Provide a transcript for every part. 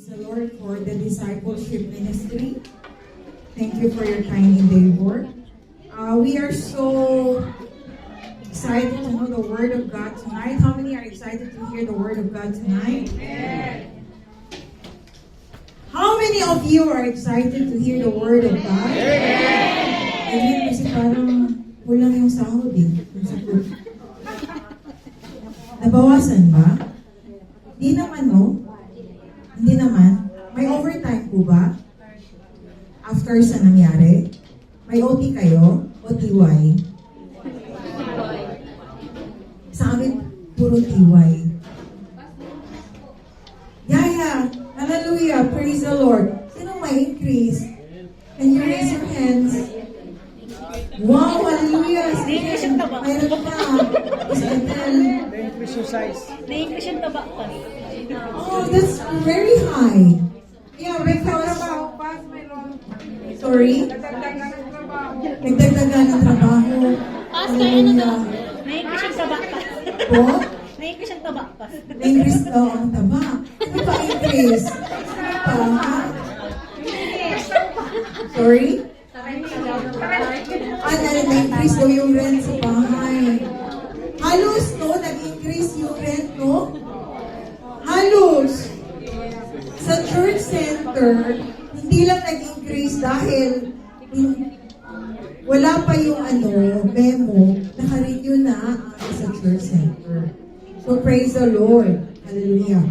The Lord for the discipleship ministry. Thank you for your kind endeavor. We are so excited to know the Word of God tonight. How many are excited to hear the Word of God tonight? Amen. How many of you are excited to hear the Word of God? Amen. Kasi parang kulang yung sahod eh. Nabawasan ba? Di naman, no? Hindi naman. May overtime po ba? After sa nangyari? May OT kayo? O TY? Sa amin, puro TY. Yeah. Hallelujah. Praise the Lord. Sino may increase? Can you raise your hands? Wow, hallelujah. Mayroon pa. Na-increase yung size. Na-increase yung taba pa. Oh, that's very high. Yeah, because... Sorry? Nagdagdagan ng trabaho. Pastor, ano to? Na-increase yung taba pa. Po? Na-increase yung taba pa. Na-increase daw ang taba. Ano pa increase? Pa? Sorry? Na-increase daw yung rent sa bahay. Halos, no? Nag-increase yung rent, no? Halos. Sa church center, hindi lang nag-increase dahil wala pa yung memo, naka-renew na sa church center. So praise the Lord. Hallelujah.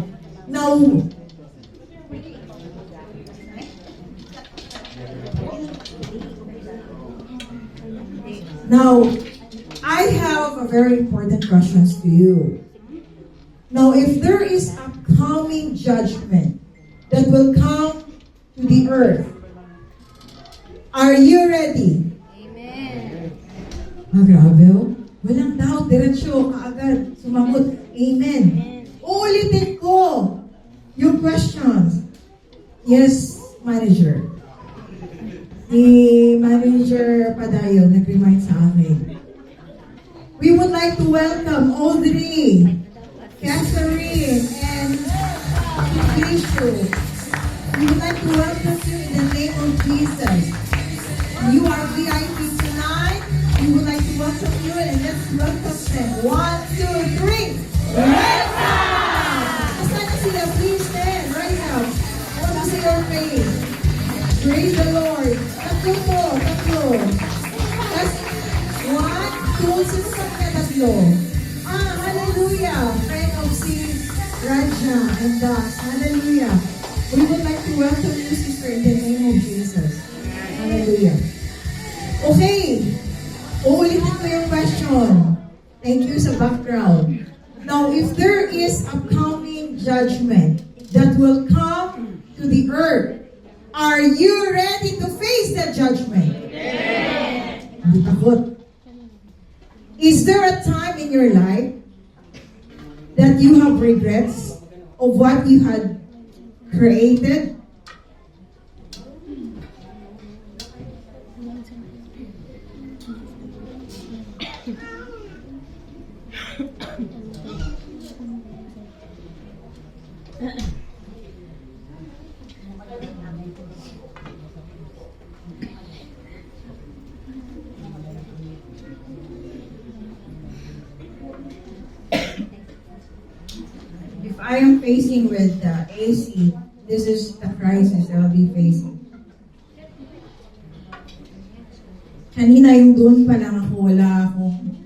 Now, I have a very important questions to you. Now, if there is a coming judgment that will come to the earth, are you ready? Amen. Grabe, oh. Walang doubt, diretsyo, kaagad, sumagot. Amen. Uulitin ko yung questions. Yes, manager. Si Manager Padayo nag-remind sa akin. We would like to welcome Audrey, Catherine, and Bishop. We would like to welcome you in the name of Jesus. You are VIP tonight. We would like to welcome you and let's welcome them. 1, 2, 3. Welcome! Kasana sila, please stand right now. I want to see your face. Praise the Lord. Tatlo po, tatlo. That's 1, 2, sino sa kanya tatlo? Hallelujah. Friend of si Raja and Das. Hallelujah. We would like to welcome you, sister, in the name of Jesus. Hallelujah. Okay. Uulitin ko yung question. Thank you sa background. Now, if there is a coming judgment that will come to the earth, are you ready to face that judgment? Hindi takot. Is there a time in your life that you have regrets of what you had created? If I am facing with the AC, this is the crisis I'll be facing. Kanina yung doon pa lang ako, wala akong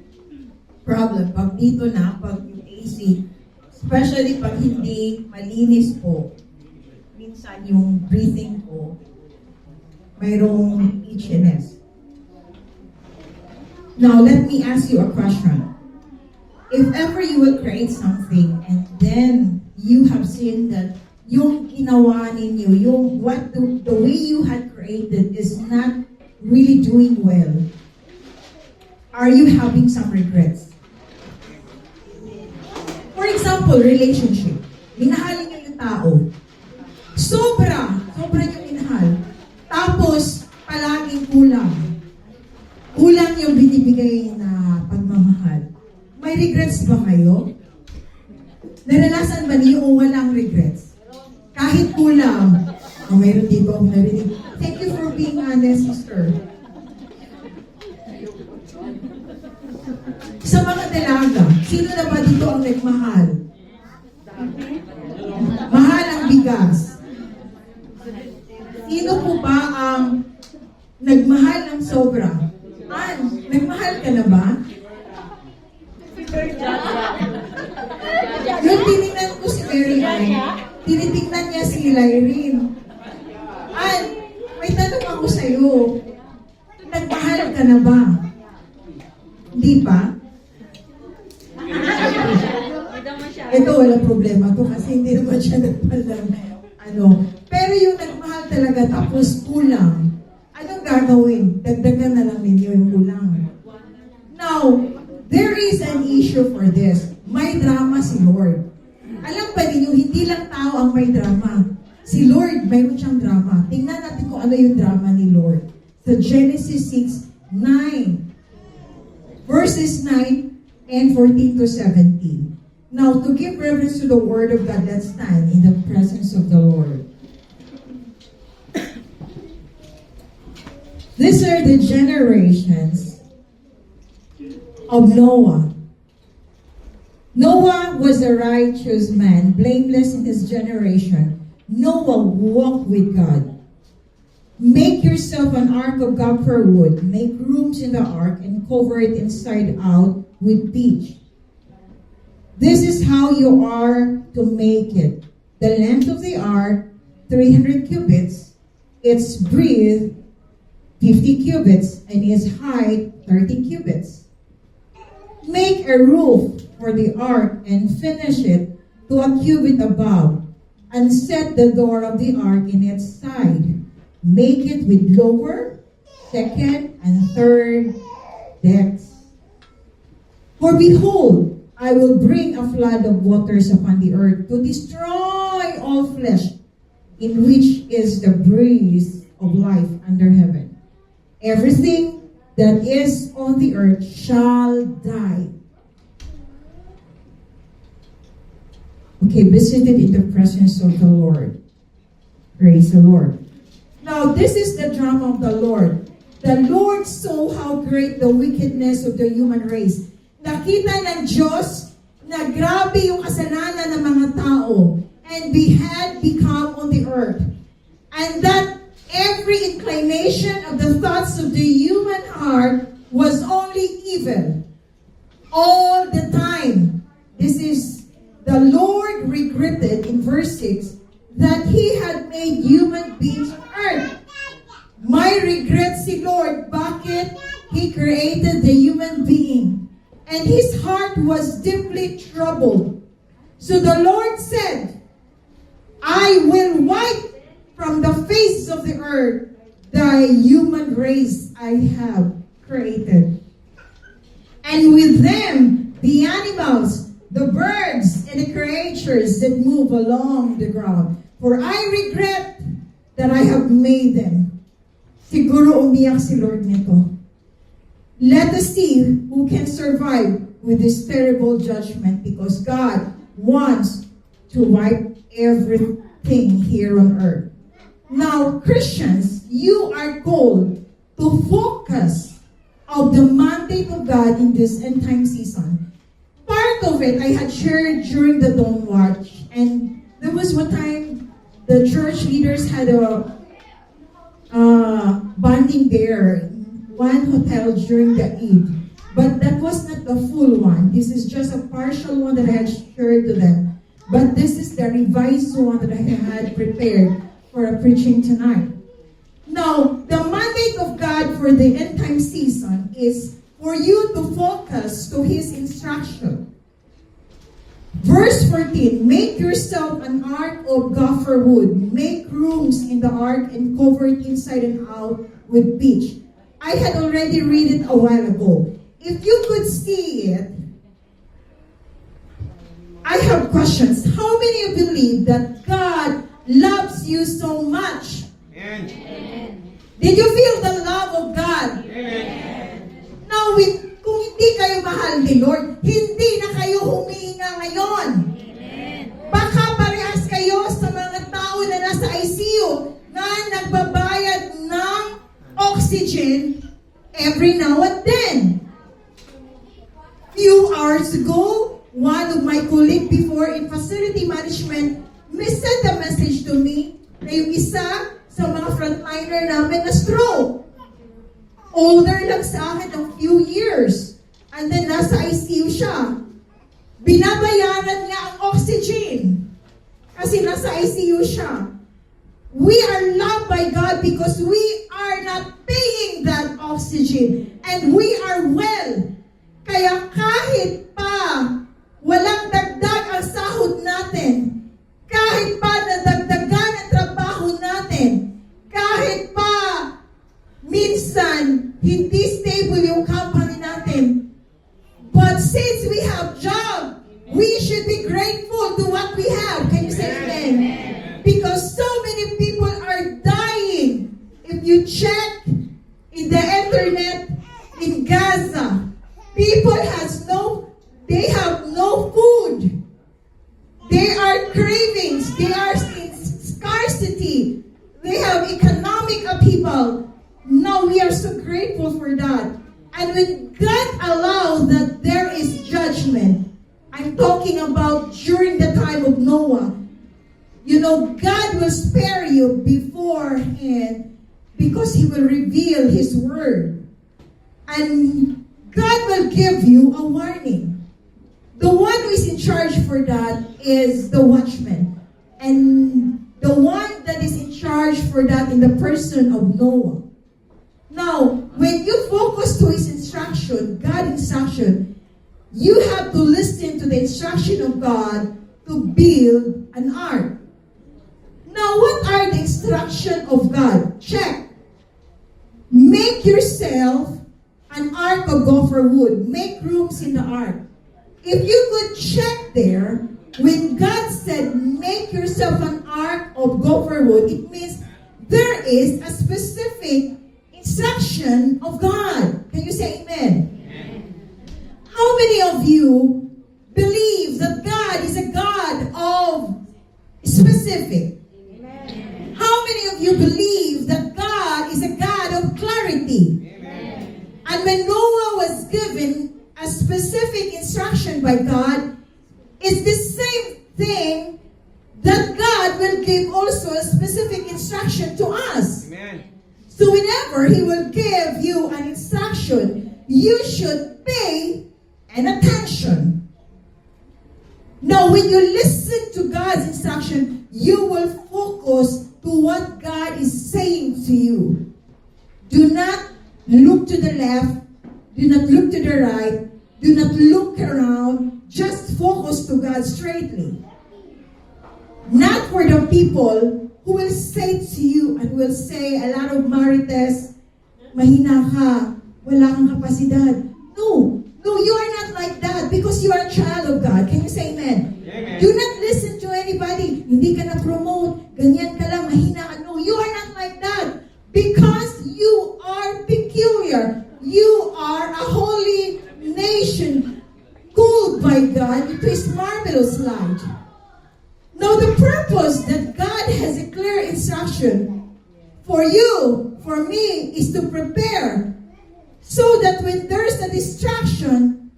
problem. Pag dito na, pag yung AC, especially pag hindi malinis po, minsan yung breathing ko, mayroong itchiness. Now, let me ask you a question. If ever you will create something and then you have seen that yung ginawa ninyo, yung the way you had created is not really doing well, are you having some regrets? For example, relationship. Minahalin nyo yung tao. Sobra yung minahal. Tapos, palaging kulang. Kulang yung binibigay na pagmamahal. May regrets ba kayo? Naranasan ba niyo o walang regrets? Kahit kulang. Mayroon dito akong narinig. Thank you for being honest, sister. Sa mga dalaga, sino na ba dito ang nagmahal? Mahal ang bigas. Sino po ba ang nagmahal ng sobra? Nagmahal ka na ba? Yung tinignan ko si Mary Ann, tinitingnan niya si Lyrene. May tanong ako sa'yo. Nagmahal ka na ba? Hindi pa? Ito, wala problema to kasi hindi naman siya nagmahal ng Pero yung nagmahal talaga tapos kulang, anong gagawin? Dagdagan na lang ninyo yung kulang. Now, there is an issue for this. May drama si Lord. Alam ba ninyo, hindi lang tao ang may drama. Si Lord, mayroon siyang drama. Tingnan natin kung ano yung drama ni Lord. Sa Genesis 6:9. Verses 9 and 14 to 17. Now, to give reverence to the Word of God, let's stand in the presence of the Lord. These are the generations of Noah. Noah was a righteous man, blameless in his generation. Noah walked with God. Make yourself an ark of gopher wood. Make rooms in the ark and cover it inside out with pitch. This is how you are to make it. The length of the ark, 300 cubits. Its breadth, 50 cubits. And its height, 30 cubits. Make a roof for the ark and finish it to a cubit above. And set the door of the ark in its side. Make it with lower, second, and third decks. For behold, I will bring a flood of waters upon the earth to destroy all flesh, in which is the breath of life under heaven. Everything that is on the earth shall die. Okay, be seated in the presence of the Lord. Praise the Lord. Now, this is the drama of the Lord. The Lord saw how great the wickedness of the human race. Nakita ng Diyos na grabe yung kasalanan ng mga tao and had become on the earth. And that every inclination of the thoughts of the human heart was only evil. All the time. This is the Lord regretted in verse 6 that He had made human beings on earth. My regret si Lord, bakit He created the human being? And His heart was deeply troubled. So the Lord said, I will wipe from the face of the earth the human race I have created. And with them, the animals, the birds, and the creatures that move along the ground. For I regret that I have made them. Siguro umiyak si Lord nito. Let us see who can survive with this terrible judgment because God wants to wipe everything here on earth. Now, Christians, you are called to focus of the mandate of God in this end time season. Part of it I had shared during the Dawn Watch, and there was one time the church leaders had a bonding there in one hotel during the Eid. But that was not the full one. This is just a partial one that I had shared to them. But this is the revised one that I had prepared for a preaching tonight. Now, the mandate of God for the end time season is for you to focus to His instruction. Verse 14, make yourself an ark of gopher wood. Make rooms in the ark and cover it inside and out with pitch. I had already read it a while ago. If you could see it, I have questions. How many of you believe that God loves you so much? Amen. Did you feel the love of God? Amen. Now, kung hindi kayo mahal ni Lord, hindi na kayo humihinga ngayon. Amen. Baka parehas kayo sa mga tao na nasa oxygen every now and then. Few hours ago, one of my colleagues before in facility management sent a message to me na yung isa sa mga frontliner namin na stroke. Older lang sa akin ng few years. And then nasa ICU siya. Binabayaran niya ang oxygen. Kasi nasa ICU siya. We are loved by God because we are not paying that oxygen. And we are well. Kaya kahit pa walang dagdag ang sahod natin, kahit pa nadagdagan ang trabaho natin, kahit pa minsan hindi stable yung company natin, but since we have job, we should be grateful to what we have. Can you say amen? Because so many people are dying. If you check in the internet in Gaza, people they have no food. They are cravings. They are in scarcity. They have economic upheaval. Now we are so grateful for that. And when God allows that there is judgment, I'm talking about during the time of Noah. You know, God will spare you beforehand because He will reveal His word. And God will give you a warning. The one who is in charge for that is the watchman. And the one that is in charge for that in the person of Noah. Now, when you focus to His instruction, God's instruction, you have to listen to the instruction of God to build an ark. Now, what are the instructions of God? Check. Make yourself an ark of gopher wood. Make rooms in the ark. If you could check there, when God said, make yourself an ark of gopher wood, it means there is a specific instruction of God. Can you say amen? How many of you believe that God is a God of specific? Amen. How many of you believe that God is a God of clarity? Amen. And when Noah was given a specific instruction by God, it's the same thing that God will give also a specific instruction to us. Amen. So whenever He will give you an instruction, you should pay an attention. Now, when you listen to God's instruction, you will focus to what God is saying to you. Do not look to the left. Do not look to the right. Do not look around. Just focus to God straightly. Not for the people who will say to you and will say a lot of marites, mahina ka, wala kang kapasidad. No, you are not like that because you are a child of God. Can you say amen? Amen. Do not listen to anybody. Hindi ka na-promote. Ganyan ka lang, mahina ka. No, you are not like that because you are peculiar. You are a holy nation called by God to His marvelous light. Now, the purpose that God has a clear instruction for you, for me, is to prepare so that when there's a distraction,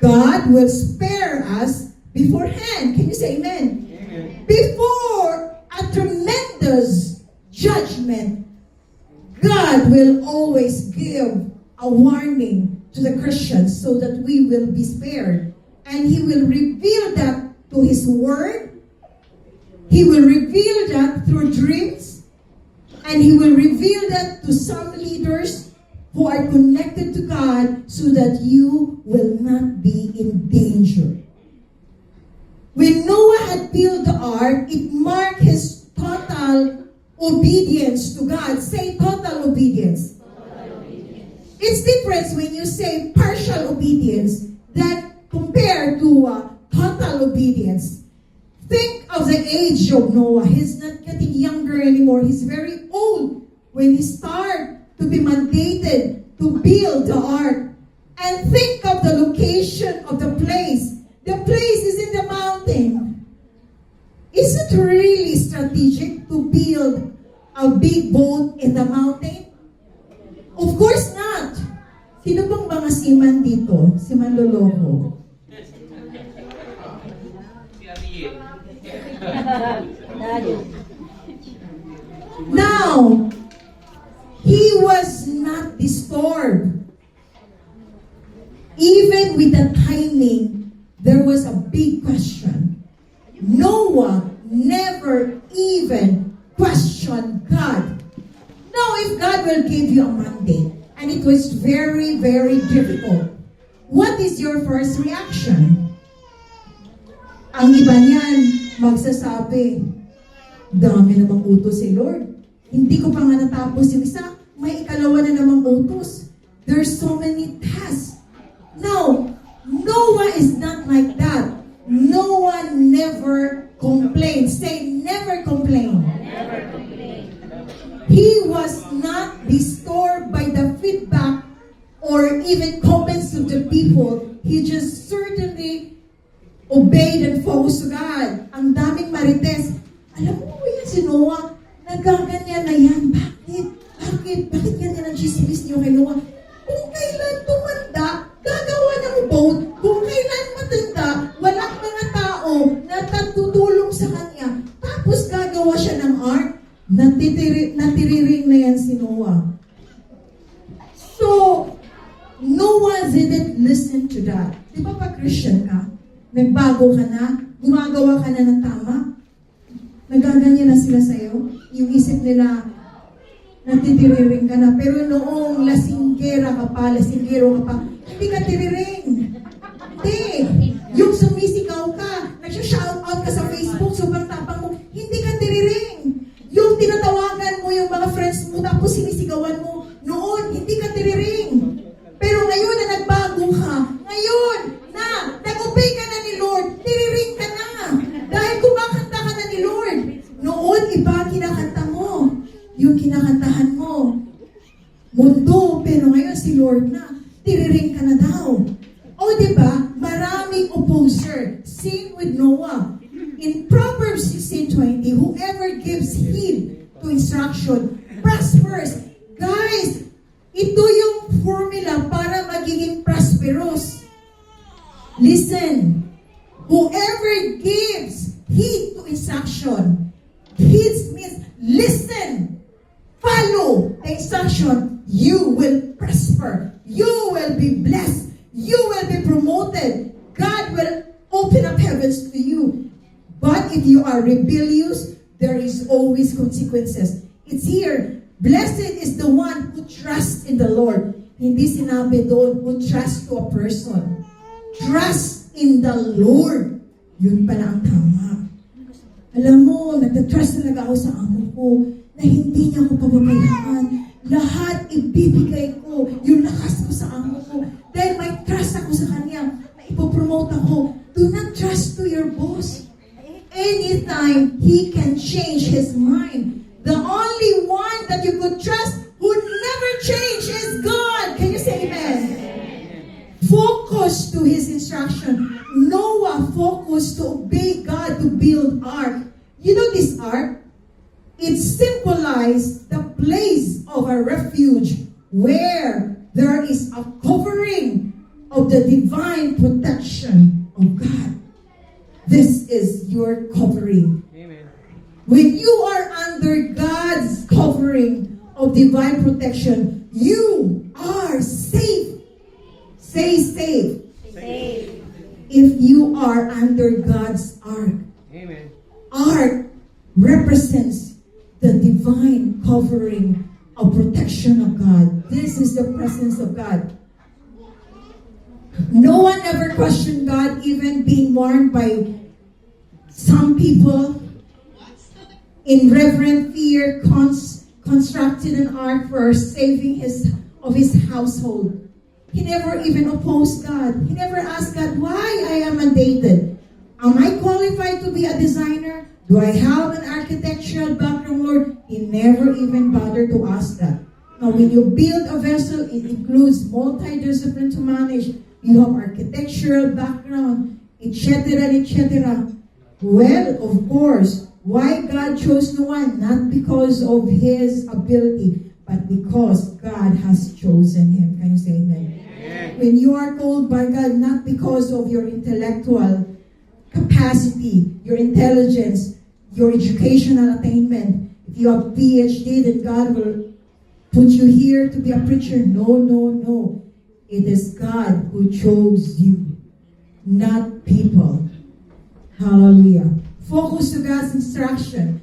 God will spare us beforehand. Can you say amen? Amen. Before a tremendous judgment, God will always give a warning to the Christians so that we will be spared. And He will reveal that to His Word. He will reveal that through dreams. And He will reveal that to some leaders who are connected to God so that you will not be in danger. When Noah had built the ark, it marked his total obedience to God. Say total obedience. It's different when you say partial obedience than compared to total obedience. Think of the age of Noah. He's not getting younger anymore. He's very old when he started to be mandated to build the ark. And think of the location of the place. The place is in the mountain. Is it really strategic to build a big boat in the mountain? Of course not. Sino bang mga siman dito? Si Manloloko. Now, he was not disturbed. Even with the timing, there was a big question. Noah never even questioned God. Now, if God will give you a mandate, and it was very, very difficult, what is your first reaction? Ang iba niyan, magsasabi, dami namang utos si Lord. Hindi ko pa nga natapos yung isa, may ikalawa na namang utos. There's so many tasks. Now, Noah is not like that. Noah never complained. Say, never complained. Never complain. He was not disturbed by the feedback or even comments of the people. He just certainly obeyed and focused to God. Ang daming marites. Alam mo ba yan si Noah? Nagaganyan na yan. Bakit? Bakit ganyan ang chismis niyo kay Noah? Kung kailan tumanda, gagawa ng boat. Kung kailan matanda, walang mga tao na tutulong sa kanya. Tapos gagawa siya ng ark. Natiriring na yan si Noah. So, Noah didn't listen to that. Di ba pa Christian ka? Nagbago ka na? Gumagawa ka na ng tama? Nagaganyan na sila sa'yo? Yung isip nila, natitiriring ka na. Pero noong lasinggera ka pa, lasinggero ka pa, hindi ka tiriring. Hindi. Yung sumisigaw ka, nagsha-shoutout ka sa Facebook, sobrang tapang mo, hindi ka tiriring. Yung tinatawagan mo yung mga friends mo, tapos sinisigawan mo, noon, hindi ka tiriring. Pero ngayon na nagbago ka, ngayon na nag-obey ka na ni Lord, tiriring ka na. Dahil kumakanta ka na ni Lord. Noon, iba kinakanta mo. Yung kinakantahan mo. Mundo, pero ngayon si Lord na. Tiriring ka na daw. O diba, maraming opposer. Same with Noah. In Proverbs 16:20, whoever gives heed to instruction prospers. Guys, ito yung formula para magiging prosperous. Listen, whoever gives heed to instruction, heed means listen, follow the instruction, you will prosper, you will be blessed, you will be promoted, God will open up heavens to you. But if you are rebellious, there is always consequences. It's here. Blessed is the one who trusts in the Lord. Hindi sinabi doon who trusts to a person. Trust in the Lord. Yun pala ang tama. Alam mo, nagtatrust talaga ako sa amo ko na hindi niya ako pababayaan. Lahat ibibigay ko yung lakas ko sa amo ko. Dahil may trust ako sa kanya na ipopromote ako. Do not trust to your boss. Anytime he can change his mind. The only one that you could trust who never change is God. Can you say amen? Focus to his instruction. Noah focused to obey God to build ark. You know this ark? It symbolized the place of a refuge where there is a covering of the divine protection of God. This is your covering. Amen. When you are under God's covering of divine protection, you are safe. Say safe. Safe. If you are under God's ark. Amen. Ark represents the divine covering of protection of God. This is the presence of God. No one ever questioned God, even being warned by some people in reverent fear constructed an ark for saving his household. He never even opposed God. He never asked God, why I am mandated? Am I qualified to be a designer? Do I have an architectural background, Lord? He never even bothered to ask that. Now, when you build a vessel, it includes multi-discipline to manage. You have architectural background, etc., etc. Well, of course, why God chose Noah? Not because of his ability, but because God has chosen him. Can you say amen? When you are called by God, not because of your intellectual capacity, your intelligence, your educational attainment. If you have PhD, then God will put you here to be a preacher. No, no, no. It is God who chose you, not people. Hallelujah. Focus to God's instruction.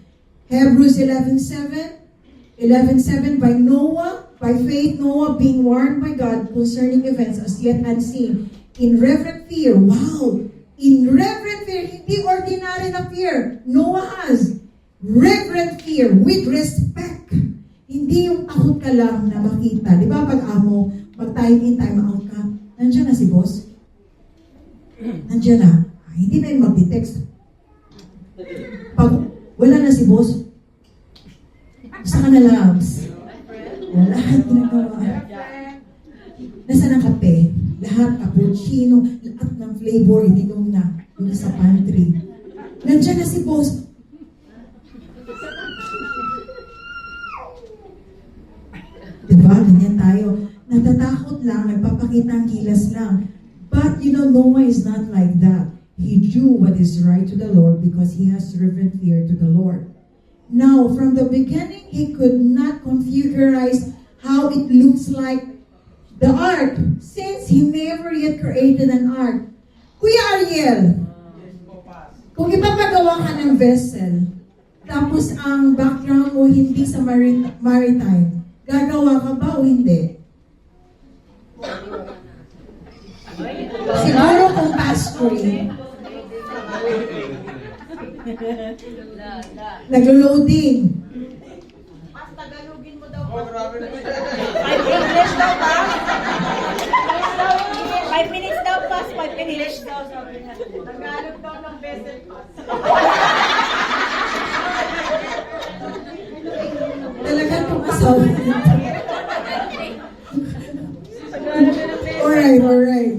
Hebrews 11:7. 11:7, by Noah, by faith Noah being warned by God concerning events as yet unseen, in reverent fear. Wow! In reverent fear, hindi ordinary na fear. Noah has reverent fear with respect. Hindi yung takot ka lang na makita. Di ba pag amo, pag time in, time out ka, nandiyan na si boss. Nandiyan na. Hindi na yung mag-text. Pag wala na si boss, gusto ka na labs. Lahat ginagawa. Nasaan ang kape? Lahat, cappuccino, lahat ng flavor, ininom na. Yung sa pantry. Nandiyan na si boss. Diba? Ganyan tayo. Natatakot lang, nagpapakita ang gilas lang. But you know, Noah is not like that. He do what is right to the Lord because he has reverent fear to the Lord. Now, from the beginning, he could not configurize how it looks like the ark, since he never yet created an ark. Kuya Ariel, kung ipapagawa ka ng vessel, tapos ang background mo hindi sa maritime, gagawa ka ba o hindi? Siguro kung pastoring. Nag-loading. Mas tagalogin mo daw. 5 minutes daw, pass. 5 minutes daw. Tagalog daw ng vessel pass. Talagang kung asawa. Alright.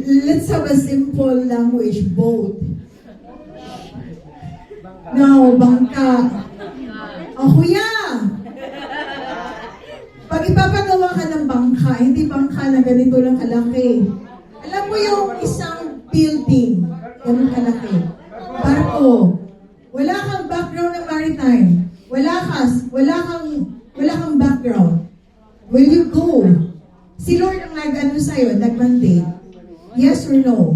Let's have a simple language, boat. No, bangka. Oh, kuya! Pag ipapagawa ka ng bangka, hindi bangka na ganito lang kalaki. Alam mo yung isang building, ganun kalaki. Barko. Wala kang background ng maritime. Wala kang background. Will you go? Si Lord ang nag-ano sa'yo, nag-mandate. Yes or no?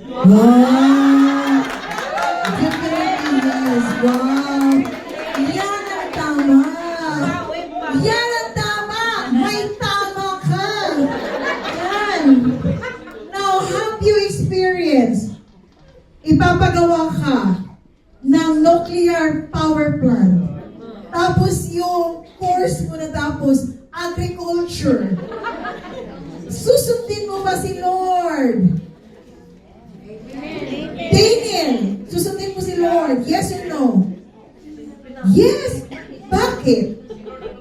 Wow! Yes, wow! Yan ang tama! Yan ang tama! May tama ka! Yan! Now, have you experienced? Ipapagawa ka ng nuclear power plant. Tapos yung course mo na tapos, agriculture. Susundin mo ba si Lord? Daniel, susundin mo si Lord. Yes or no? Yes. Bakit?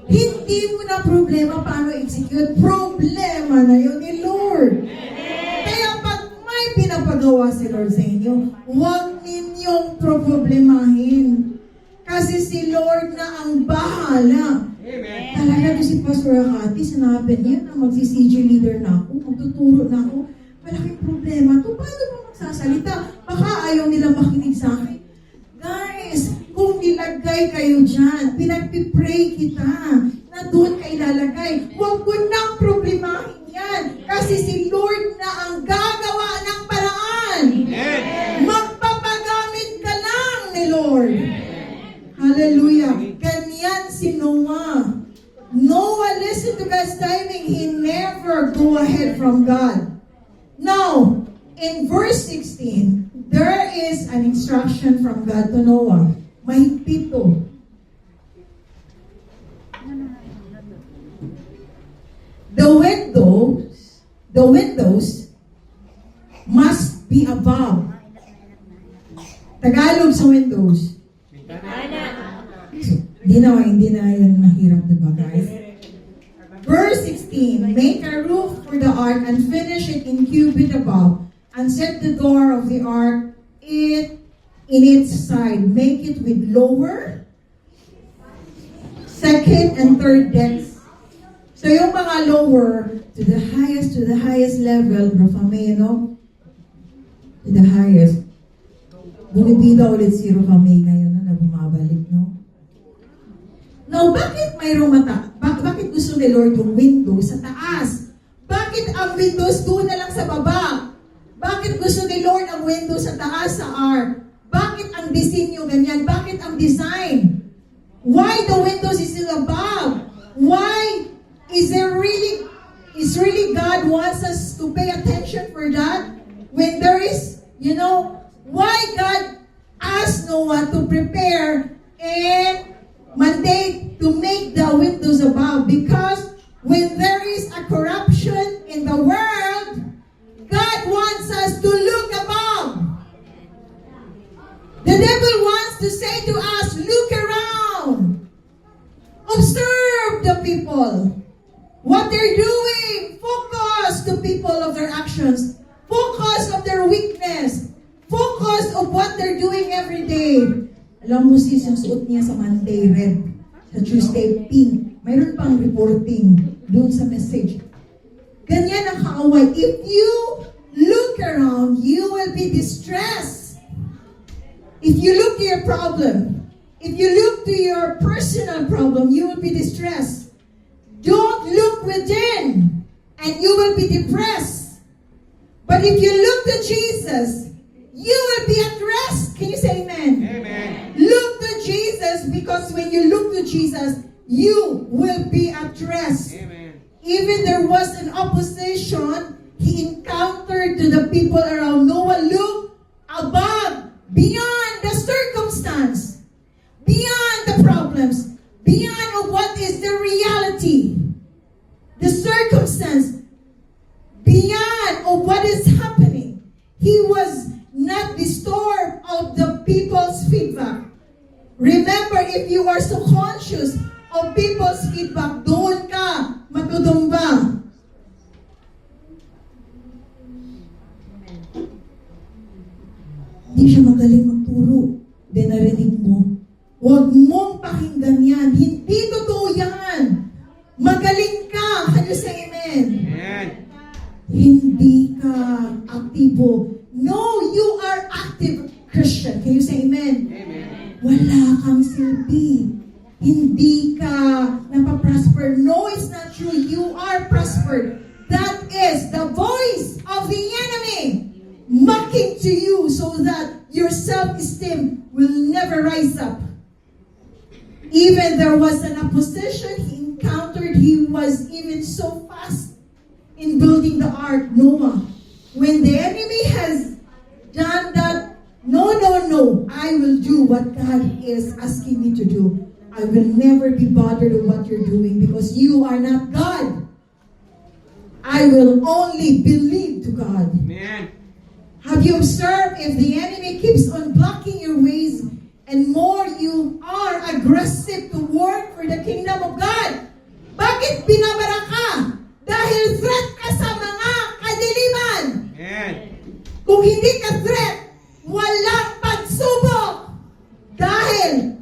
Hindi mo na problema paano execute. Problema na yun ni Lord. Kaya pag may pinapagawa si Lord sa inyo, huwag ninyong problemahin. Kasi si Lord na ang bahala. Talaga doon si Pastor Akati, sinabi niya na magsi-CJ leader na ako, magtuturo na ako. Malaking problema to. Paano ba magsasalita? Baka ayaw nilang makinig sa akin. Guys, kung ilagay kayo dyan, pinagpipray kita na doon ka ilalagay. Huwag ko nang problemahin yan. Kasi si Lord na ang gagawa ng paraan. Magpapagamit ka lang ni Lord. Hallelujah. Ganyan si Noah. Noah listened to God's timing. He never go ahead from God. Now, in verse 16, there is an instruction from God to Noah. Mahigpit to. The windows must be above. Tagalog sa windows. Hindi na yun mahirap, diba guys? Verse 16, make a roof for the ark and finish it in cubit above, and set the door of the ark in its side. Make it with lower second and third decks. So yung mga lower, to the highest level, Rofame, no? To the highest. Bumibida ulit si Rofame ngayon na bumabalik, no? Now, bakit mayroong mata? Bakit gusto ni Lord yung window sa taas? Bakit ang windows doon na lang sa baba? Bakit gusto ni Lord ang window sa taas sa ark? Bakit ang disenyo ganyan? Bakit ang design? Why the windows is still above? Why is really God wants us to pay attention for that? When there is, why God asked Noah to prepare and mandate to make the windows above? Because when there is a corruption in the world, God wants us to look above. The devil wants to say to us, look around. Observe the people. What they're doing. Focus the people of their actions. Focus of their weakness. Focus of what they're doing every day. Alam mo sis, yung suot niya sa Monday red, sa Tuesday pink. Mayroon pang reporting doon sa message. Ganyan ang kaaway. If you look around, you will be distressed. If you look to your problem, if you look to your personal problem, you will be distressed. Don't look within, and you will be depressed. But if you look to Jesus, you will be at rest. Can you say amen? Amen. Look to Jesus, because when you look to Jesus, you will be at rest. Amen. Even there was an opposition, he encountered to the people around Noah. Look above, beyond the circumstance, beyond the problems, beyond of what is the reality, the circumstance, beyond of what is happening. He was not disturbed of the people's feedback. Remember, if you are so conscious of people's feedback, doon ka matudumba. Hindi siya magaling magturo. Then narinig mo, huwag mong pakinggan yan. Hindi totoo yan. Magaling ka. Can you say amen? Amen. Hindi ka aktibo. No, you are active Christian. Can you say amen? Amen. Wala kang silbi. Hindi ka napaprosper. No, it's not true. You are prospered. That is the voice of the enemy mocking to you so that your self-esteem will never rise up. Even there was an opposition he encountered. He was even so fast in building the ark, Noah. When the enemy has done that, no, I will do what God is asking me to do. I will never be bothered with what you're doing because you are not God. I will only believe to God. Amen. Have you observed if the enemy keeps on blocking your ways and more you are aggressive to work for the kingdom of God? Bakit binabara ka? Dahil threat ka sa mga kadiliman. Amen. Kung hindi ka threat, walang pagsubok. Dahil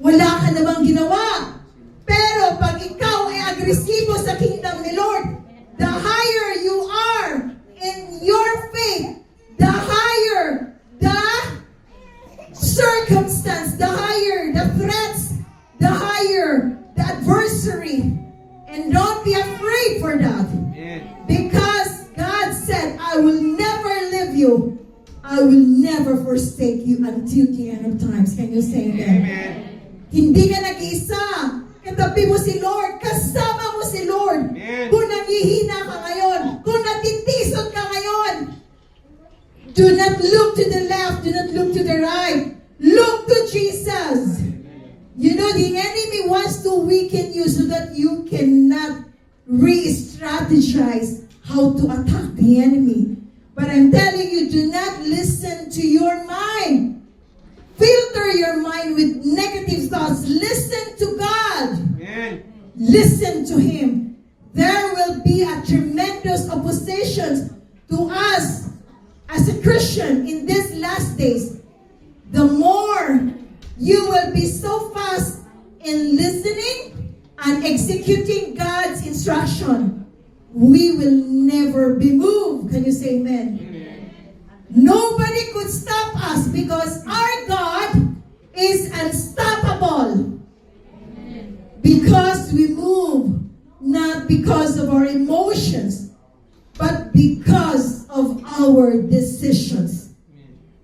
wala ka namang ginawa. Pero pag ikaw ay agresibo sa kingdom ni Lord, the higher you are in your faith, the higher the circumstance, the higher the threats, the higher the adversary. And don't be afraid for that. Amen. Because God said, I will never leave you. I will never forsake you until the end of times. Can you say that? Amen. Hindi ka nag-iisa. Katabi mo si Lord. Kasama mo si Lord. Amen. Kung naghihina ka ngayon, kung natitisod ka ngayon, do not look to the left, do not look to the right. Look to Jesus. You know, the enemy wants to weaken you so that you cannot re-strategize how to attack the enemy. But I'm telling you, do not listen to your mind. Filter your mind with negative thoughts. Listen to God. Amen. Listen to Him. There will be a tremendous opposition to us as a Christian in these last days. The more you will be so fast in listening, and executing God's instruction, we will never be moved. Can you say amen? Nobody could stop us because our God is unstoppable. Because we move not because of our emotions, but because of our decisions.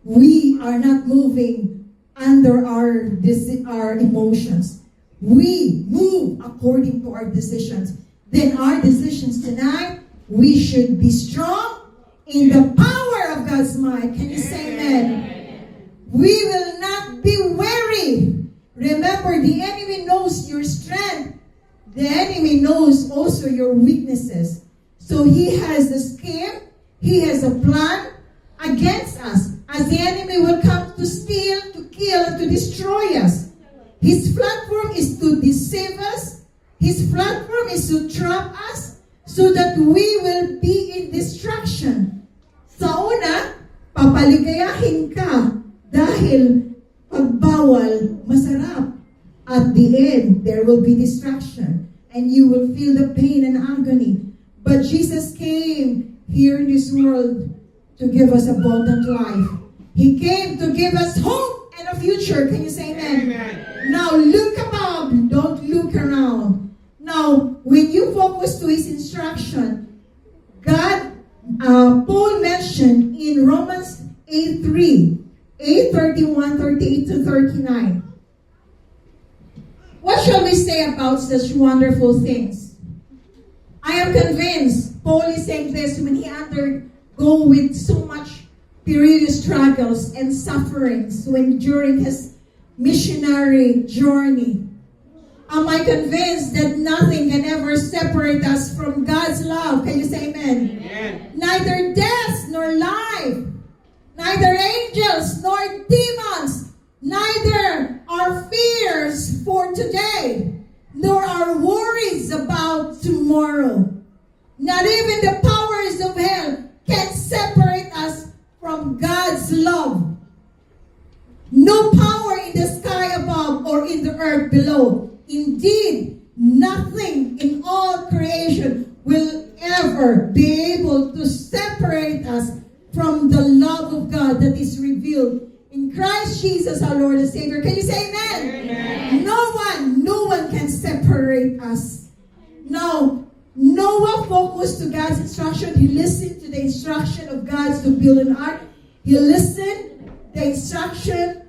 We are not moving under our emotions. We move according to our decisions. Then our decisions tonight, we should be strong in the power of God's might. Can you say amen? We will not be weary. Remember, the enemy knows your strength. The enemy knows also your weaknesses. So he has a scheme. He has a plan against us. As the enemy will come to steal, to kill, and to destroy us. His platform is to deceive us. His platform is to trap us so that we will be in destruction. Sa una, papaligayahin ka dahil pagbawal masarap. At the end, there will be destruction and you will feel the pain and agony. But Jesus came here in this world to give us abundant life. He came to give us hope and a future. Can you say amen? Amen. Now look above, don't look around. Now, when you focus to His instruction, Paul mentioned in Romans 8:3, 8:31, 38 to 39. What shall we say about such wonderful things? I am convinced Paul is saying this when he undergo with so much periodic struggles and sufferings when during his missionary journey. Am I convinced that nothing can ever separate us from God's love? Can you say amen? Amen. Neither death nor life, neither angels nor demons, neither our fears for today, nor our worries about tomorrow. Not even the powers of hell can separate us from God's love. No power in the sky above or in the earth below. Indeed, nothing in all creation will ever be able to separate us from the love of God that is revealed in Christ Jesus our Lord and Savior. Can you say amen? Amen. No one can separate us. Now, Noah focused to God's instruction. He listened to the instruction of God to build an ark. He listened the instruction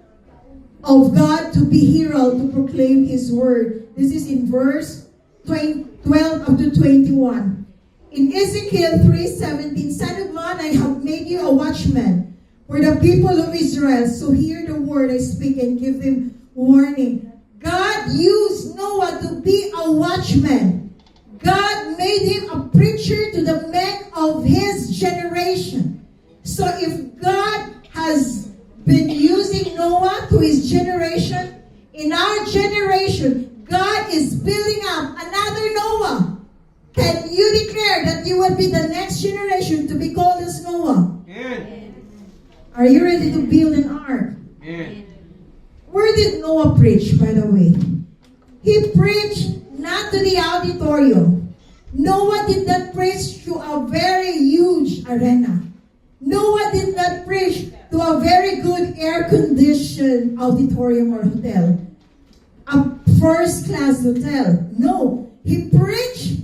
of God to be herald, to proclaim His word. This is in verse 12 up to 21. In Ezekiel 3:17, Son of man, I have made you a watchman for the people of Israel. So hear the word I speak and give them warning. God used Noah to be a watchman. God made him a preacher to the men of his generation. So if God has been using Noah to his generation, in our generation, God is building up another Noah. Can you declare that you will be the next generation to be called as Noah? Amen. Are you ready to build an ark? Amen. Where did Noah preach, by the way? He preached not to the auditorium. Noah did not preach to a very huge arena. Noah did not preach to a very good air-conditioned auditorium or hotel. A first-class hotel. No. He preached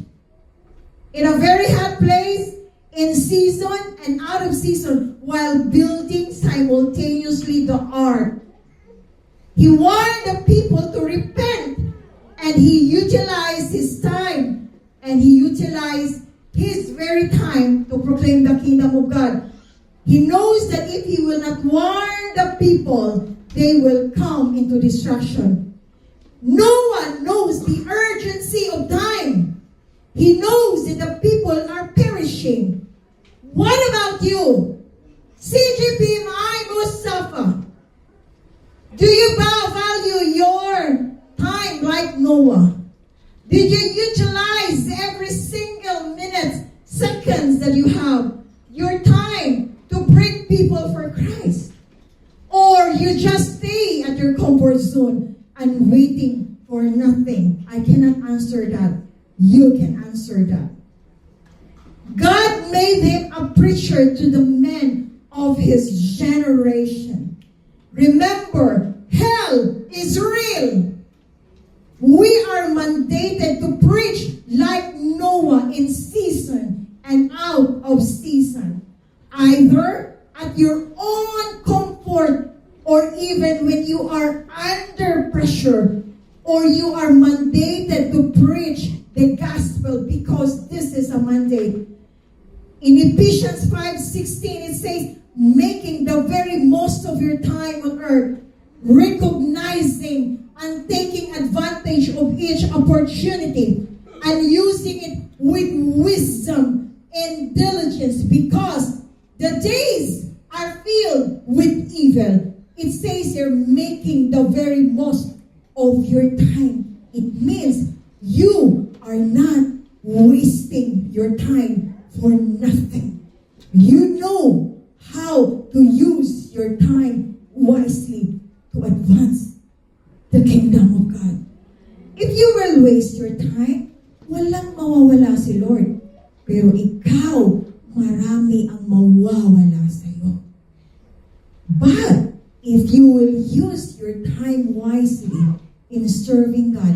in a very hot place, in season and out of season, while building simultaneously the ark. He warned the people to repent, and he utilized his time, and he utilized his very time to proclaim the kingdom of God. He knows that if he will not warn the people, they will come into destruction. No one knows the urgency of time. He knows that the people are perishing. What about you? CGPMI Mustafa, do you value your time like Noah? Did you utilize every single minute, seconds that you have, your time to bring people for Christ? Or you just stay at your comfort zone and waiting for nothing. I cannot answer that. You can answer that. God made him a preacher to the men of his generation. Remember, hell is real. We are mandated to preach like Noah, in season and out of season. Either at your own comfort, or even when you are under pressure, or you are mandated to preach the gospel, because this is a mandate. In Ephesians 5:16, it says, making the very most of your time on earth, recognizing and taking advantage of each opportunity, and using it with wisdom and diligence, because the days are filled with evil. It says you're making the very most of your time. It means you are not wasting your time for nothing. You know how to use your time wisely to advance the kingdom of God. If you will waste your time, walang mawawala si Lord. Pero ikaw, marami ang mawawala sa iyo. But if you will use your time wisely in serving God,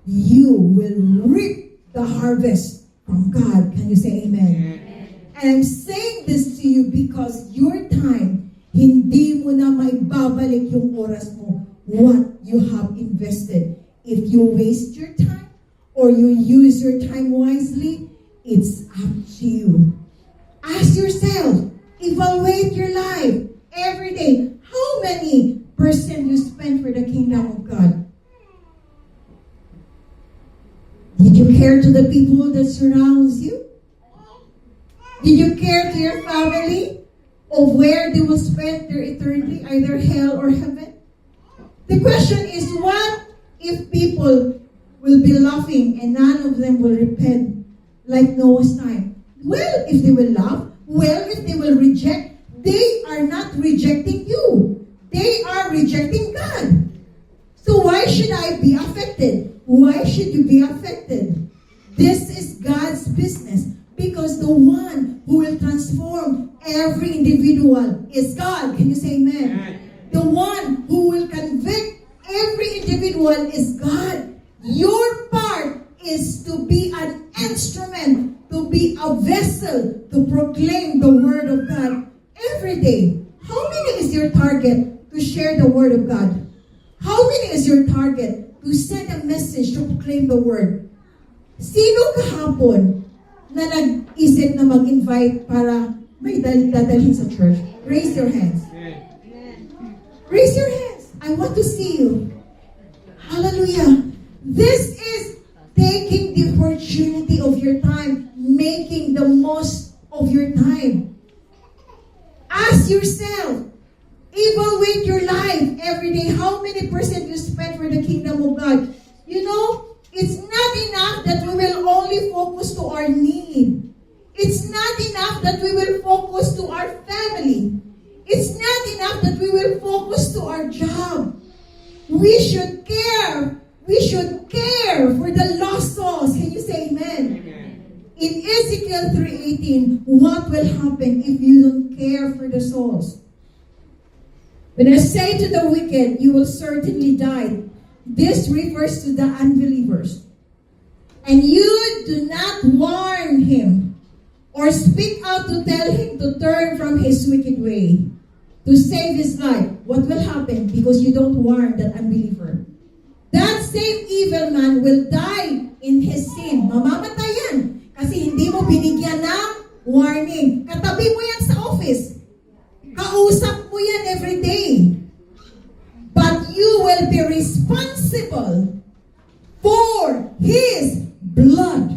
you will reap the harvest from God. Can you say amen? And I'm saying this to you because your time, hindi mo na maibabalik yung oras mo, what you have invested. If you waste your time or you use your time wisely, it's up to you. Ask yourself, evaluate your life every day. How many percent you spend for the kingdom of God? Did you care to the people that surrounds you? Did you care to your family of where they will spend their eternity, either hell or heaven? The question is, what if people will be laughing and none of them will repent like Noah's time? Well, if they will laugh, well, if they will reject, they are not rejecting you. They are rejecting God. So why should I be affected? Why should you be affected? This is God's business, because the one who will transform every individual is God. Can you say amen? The one who will convict every individual is God. Your part is to be an instrument, to be a vessel, to proclaim the word of God every day. How many is your target to share the word of God? How many is your target to send a message to proclaim the word? Sino kahapon na nag-isip na mag-invite para may dadalhin sa church? Raise your hands. Raise your hands. I want to see you. Hallelujah. This is taking the opportunity of your time, making the most of your time. Ask yourself, evaluate your life every day. How many percent you spend for the kingdom of God? You know, it's not enough that we will only focus to our need. It's not enough that we will focus to our family. It's not enough that we will focus to our job. We should care. We should care for the lost souls. Can you say amen? In Ezekiel 3:18, what will happen if you don't care for the souls? When I say to the wicked, you will certainly die. This refers to the unbelievers. And you do not warn him or speak out to tell him to turn from his wicked way, to save his life. What will happen? Because you don't warn that unbeliever. That same evil man will die in his sin. Mamamatay yan. Kasi hindi mo binigyan ng warning. Katabi mo yan sa office. Kausap mo yan every day. But you will be responsible for his blood.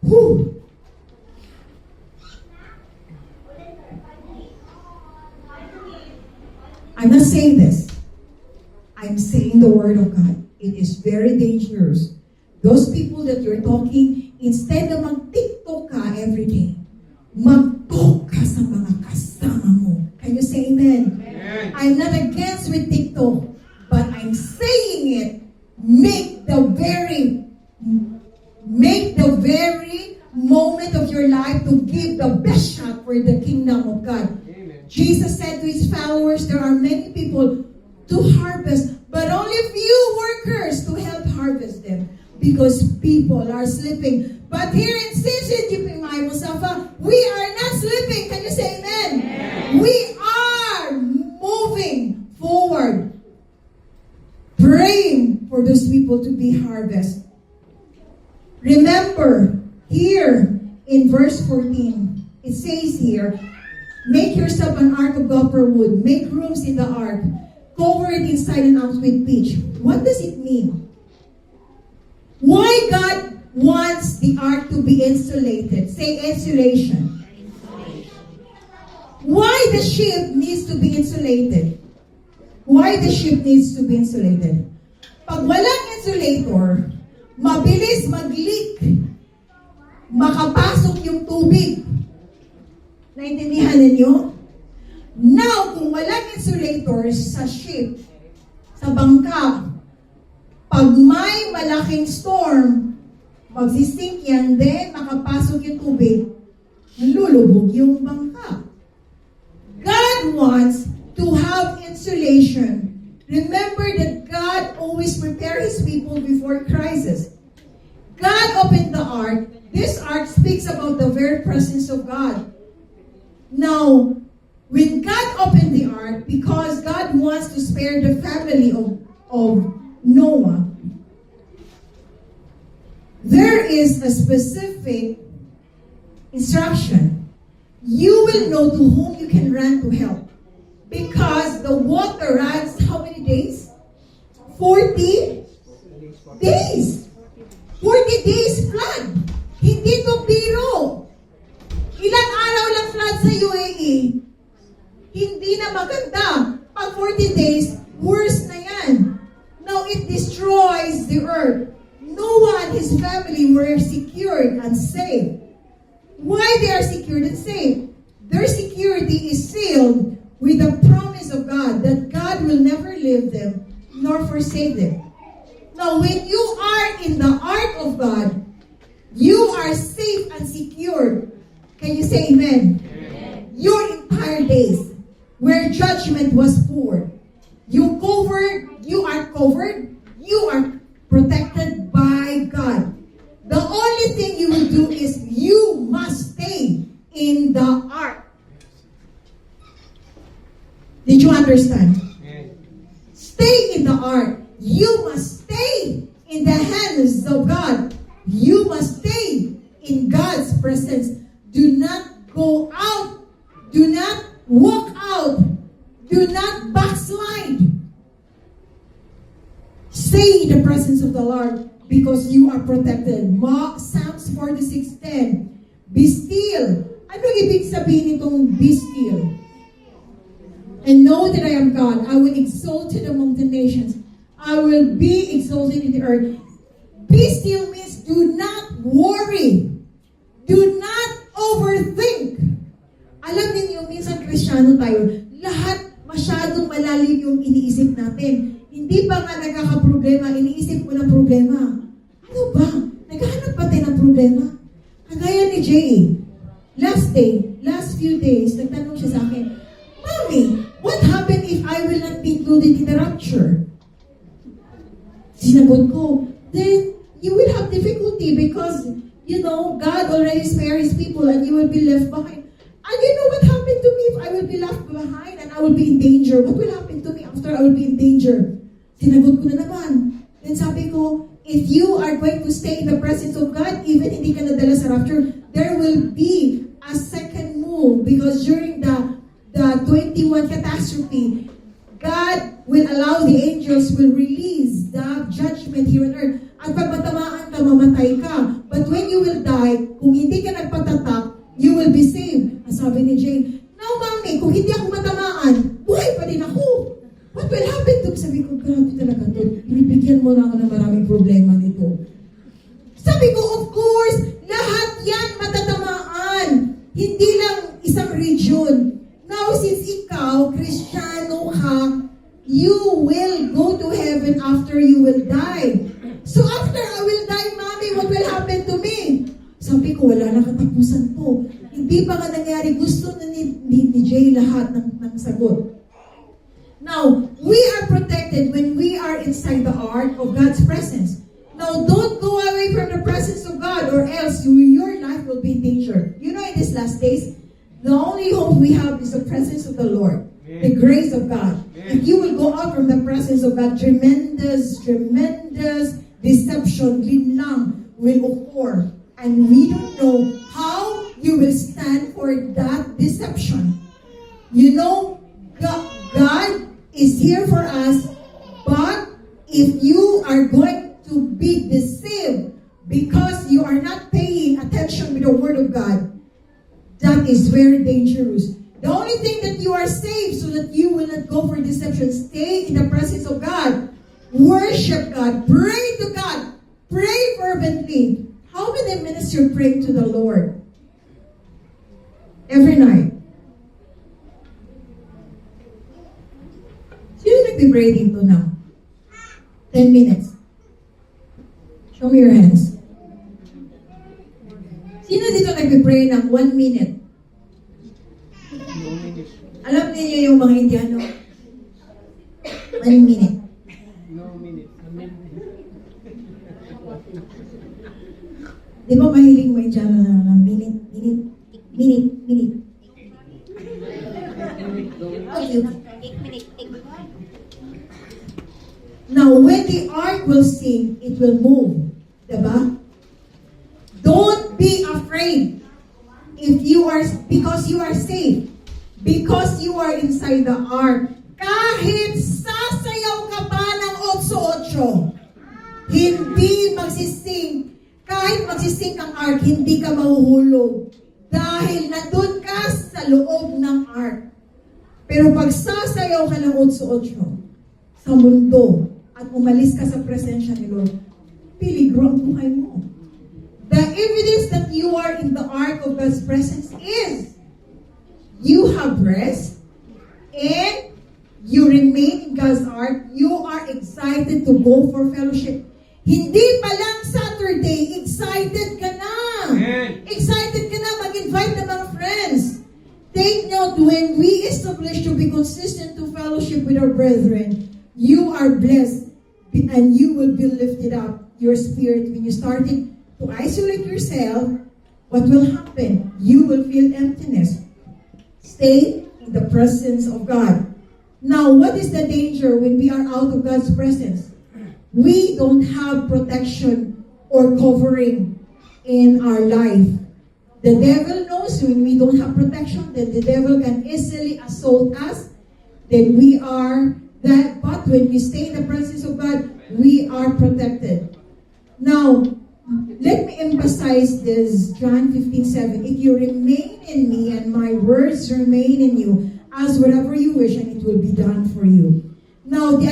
Whew. I'm not saying this. I'm saying the word of God. It is very dangerous. Those people that you're talking, instead na mag-TikTok ka every day, mag-talk ka sa mga kasama mo. Can you say amen? Amen. I'm not against with TikTok, but I'm saying it make the very moment of your life to give the best shot for the kingdom of God. Jesus said to his followers, there are many people to harvest, but only few workers to help harvest them because people are sleeping. But here in CCGP May Musafa, we are not sleeping. Can you say amen? Amen. We are moving forward, praying for those people to be harvested. Remember, here in verse 14, it says here, make yourself an ark of gopher wood. Make rooms in the ark. Cover it inside and out with pitch. What does it mean? Why God wants the ark to be insulated? Say insulation. Why the ship needs to be insulated? Why the ship needs to be insulated? Pag walang insulator, mabilis mag-leak. Makapasok yung tubig. Naintindihan ninyo? Now, kung walang insulators sa ship, sa bangka, pag may malaking storm, magsisink yan, then makapasok yung tubig, nalulubog yung bangka. God wants to have insulation. Remember that God always prepares His people before crisis. God opened the ark. This ark speaks about the very presence of God. Now, when God opened the ark, because God wants to spare the family of Noah, there is a specific instruction. You will know to whom you can run to help. Because the water runs how many days? 40 days. 40 days flood. Hindi to biro. Ilang araw lang flood sa UAE. Hindi na maganda. Pag 40 days, worse na yan. Now it destroys the earth. Noah and his family were secured and safe. Why they are secured and safe? Their security is sealed with the promise of God that God will never leave them nor forsake them. Now, when you are in the ark of God, you are safe and secure. Can you say amen? Amen. Your entire days, where judgment was poured, you are covered, you are protected by God. The only thing you will do is you must stay in the ark. Did you understand? Stay in the ark. You must stay in the hands of God. You must stay in God's presence. Do not go out. Do not walk out. Do not backslide. Stay in the presence of the Lord because you are protected. Psalms 46:10. Be still. Anong ibig sabihin nitong be still? And know that I am God. I will exalt you among the nations. I will be exalted in the earth. Be still means do not worry. Do not overthink. Alam niyo, minsan Kristiyano tayo, lahat masyadong malalim yung iniisip natin. Hindi pa nga nagkakaproblema, iniisip mo ng problema. Ano ba? Naghahanap pa tayo ng problema? Kagaya ni Jay. Last few days, nagtanong siya sa akin, Mommy, what happened if I will not be included in the rapture? Sinagot ko, then you will have difficulty because, God already spared His people and you will be left behind. And you know what happened to me if I will be left behind and I will be in danger? What will happen to me after I will be in danger? Sinagot ko na naman. Then sabi ko, if you are going to stay in the presence of God, even hindi ka nadala sa rapture, there will be a second move because during the 21 catastrophe, God will allow the angels will release the judgment here on earth. At pag matamaan ka, mamatay ka. But when you will die, kung hindi ka nagpatatak, you will be saved. Ang sabi ni Jane, no, Mommy, kung hindi ako matamaan, buhay pa din ako. What will happen to me? Sabi ko, grabe talaga to. Binibigyan mo na ako ng maraming problema nito. Sabi ko, of course, lahat yan matatamaan. Hindi lang isang region. Now, since ikaw, Kristiyano ka, you will go to heaven after you will die. So after I will die, Mommy, what will happen to me? Sabi ko, wala na katapusan po. Hindi pa nga nangyari. Gusto na ni Jay lahat ng sagot. Now, we are protected when we are inside the ark of God's presence. Now, don't go away from the presence of God or else your life will be in danger. You know, in these last days, the only hope we have is the presence of the Lord, the grace of God. If you will go out from the presence of God, tremendous deception, linlang will occur. And we don't know how you will stand for that deception. You know, God is here for us, but if you are going to be deceived because you are not paying attention with the Word of God, that is very dangerous. The only thing that you are saved so that you will not go for deception, stay in the presence of God, worship God, pray to God, pray fervently. How many minutes you're praying to the Lord? Every night. Sino nag-pray dito now? 10 minutes. Show me your hands. Sino dito nag-pray ng 1 minute? Alam niyo yung mga Indiano? 1 minute. Di ba mahiling mga Indiano na minute? Okay. Now, when the ark will sing, it will move. Diba? Don't be afraid because you are safe. Because you are inside the ark. Kahit sasayaw ka pa ng 8-8, hindi magsising. Kahit magsising ang ark, hindi ka mahuhulog. Dahil nandun ka sa loob ng ark. Pero pag sasayaw ka ng 8-8 sa mundo at umalis ka sa presensya ni Lord, peligro ang buhay mo. The evidence that you are in the ark of God's presence is you have rest and you remain in God's ark. You are excited to go for fellowship. Hindi pa lang Saturday, excited ka na. Excited ka na mag-invite ng mga friends. Take note, when we establish to be consistent to fellowship with our brethren, you are blessed and you will be lifted up. Your spirit, when you started to isolate yourself, what will happen? You will feel emptiness. Stay in the presence of God. Now, what is the danger when we are out of God's presence? We don't have protection or covering in our life. The devil knows when we don't have protection, then the devil can easily assault us. Then we are that. But when we stay in the presence of God, we are protected. Now, let me emphasize this, John 15:7. If you remain in me and my words remain in you, ask whatever you wish and it will be done for you. Now, the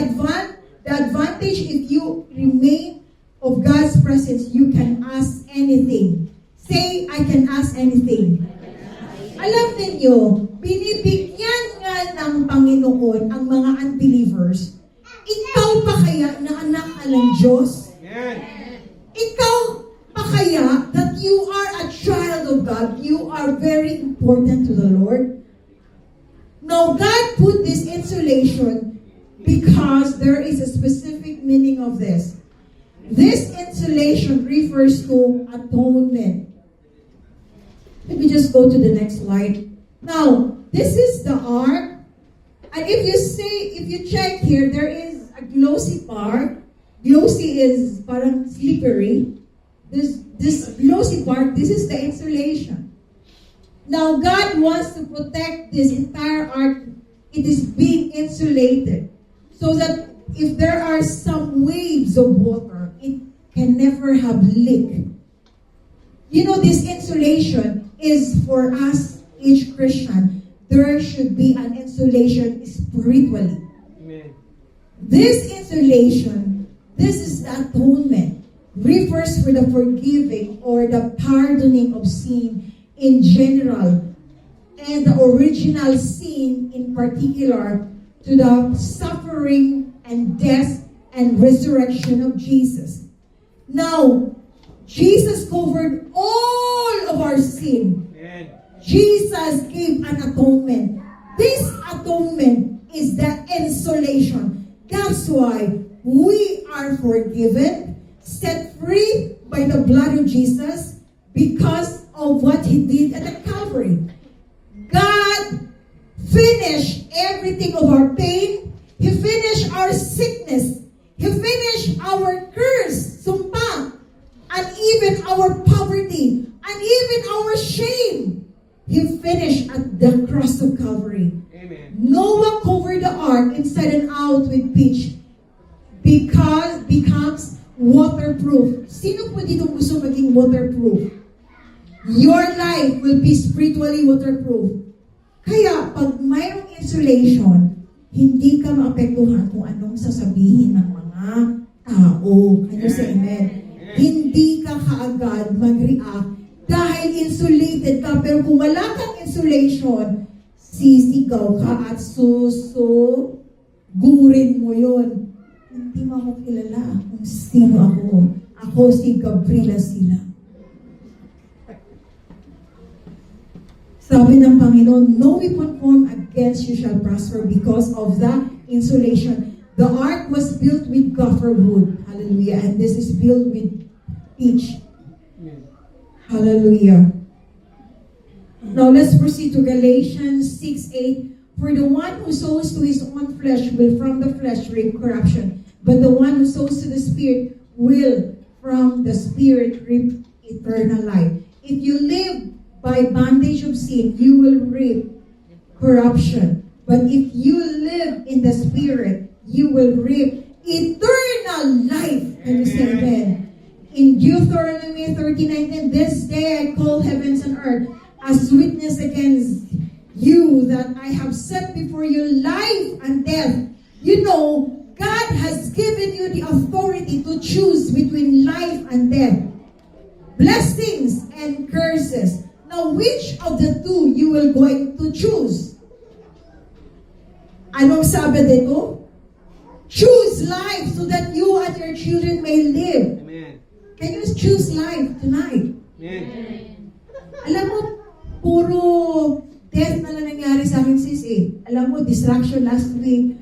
advantage if you remain of God's presence, you can ask anything. Say, I can ask anything. Alam ninyo, binibigyan nga ng Panginoon ang mga unbelievers. Ikaw pa kaya na anak ka ng Diyos? Ikaw pa kaya that you are a child of God, you are very important to the Lord? Now, God put this insulation because there is a specific meaning of this. This insulation refers to atonement. Let me just go to the next slide. Now, this is the ark. And if you check here, there is a glossy part. Glossy is parang slippery. This glossy part, this is the insulation. Now, God wants to protect this entire ark. It is being insulated so that if there are some waves of water, it can never have leak. You know, this insulation is for us, each Christian. There should be an insulation spiritually. Amen. This insulation, this is the atonement, refers for the forgiving or the pardoning of sin in general, and the original sin in particular, to the suffering and death and resurrection of Jesus. Now, Jesus covered all of our sin. Jesus gave an atonement. This atonement is the insulation. That's why we are forgiven, set free by the blood of Jesus because of what He did at the Calvary. God finished everything of our pain. He finished our sickness. He finished our curse, sumpa, and even our poverty, and even our shame. He finished at the cross of Calvary. Amen. Noah covered the ark inside and out with pitch because becomes waterproof. Sino po dito gusto maging waterproof? Your life will be spiritually waterproof. Kaya pag mayroong insulation, hindi ka maapektuhan kung anong sasabihin ng mga tao. Can you say amen? Hindi ka kaagad mag-react dahil insulated ka. Pero kung wala kang insulation, sisigaw ka at gurin mo yun. Hindi mo ako kilala kung sino ako. Ako si Gabriela sila. Sabi ng Panginoon, no weapon formed against you shall prosper because of the insulation. The ark was built with gopher wood. Hallelujah. And this is built with pitch. Hallelujah. Now let's proceed to Galatians 6:8. For the one who sows to his own flesh will from the flesh reap corruption, but the one who sows to the Spirit will from the Spirit reap eternal life. If you live by bondage of sin, you will reap corruption. But if you live in the Spirit, you will reap eternal life. Can you say amen? In Deuteronomy 39:10, this day I call heavens and earth as witness against you that I have set before you life and death. You know, God has given you the authority to choose between life and death, blessings and curses. Now, which of the two you will going to choose? Anong sabi dito? Choose life so that you and your children may live. Amen. Can you choose life tonight? Amen. Alam mo, puro death na lang nangyari sa akin, sis eh. Alam mo, distraction last week.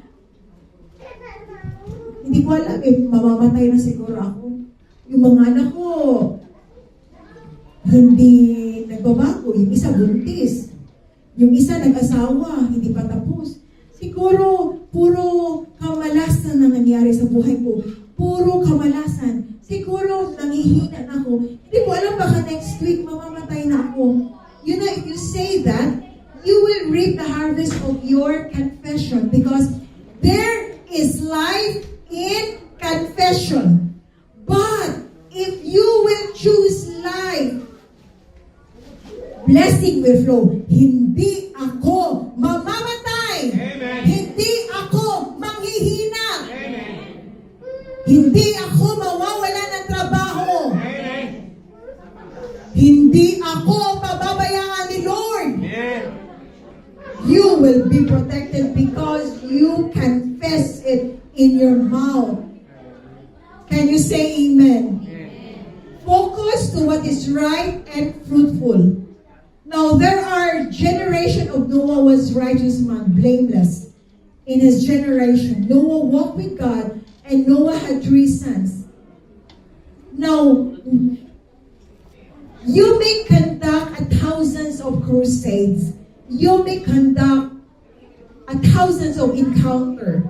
Hindi ko alam eh, mamamatay na siguro ako. Yung mga anak ko, hindi nagbabago. Yung isa buntis. Yung isa nag-asawa, hindi pa tapos. Siguro, puro kamalasan na nangyari sa buhay ko. Puro kamalasan. Siguro, nangihina na ako. Hindi ko alam baka next week mamamatay na ako. You know, if you say that, you will reap the harvest of your confession because there is life in confession. But if you will choose life, blessing will flow. Hindi ako mamamatay. Amen. Hindi ako manghihina. Amen. Hindi ako mawawala ng trabaho. Amen. Hindi ako pababayaan ni Lord. Amen. You will be protected because you confess it in your mouth. Can you say amen? Focus to what is right and fruitful. Now there are generation of Noah was righteous man, blameless in his generation. Noah walked with God and Noah had 3 sons. Now, you may conduct thousands of crusades. You may conduct thousands of encounter.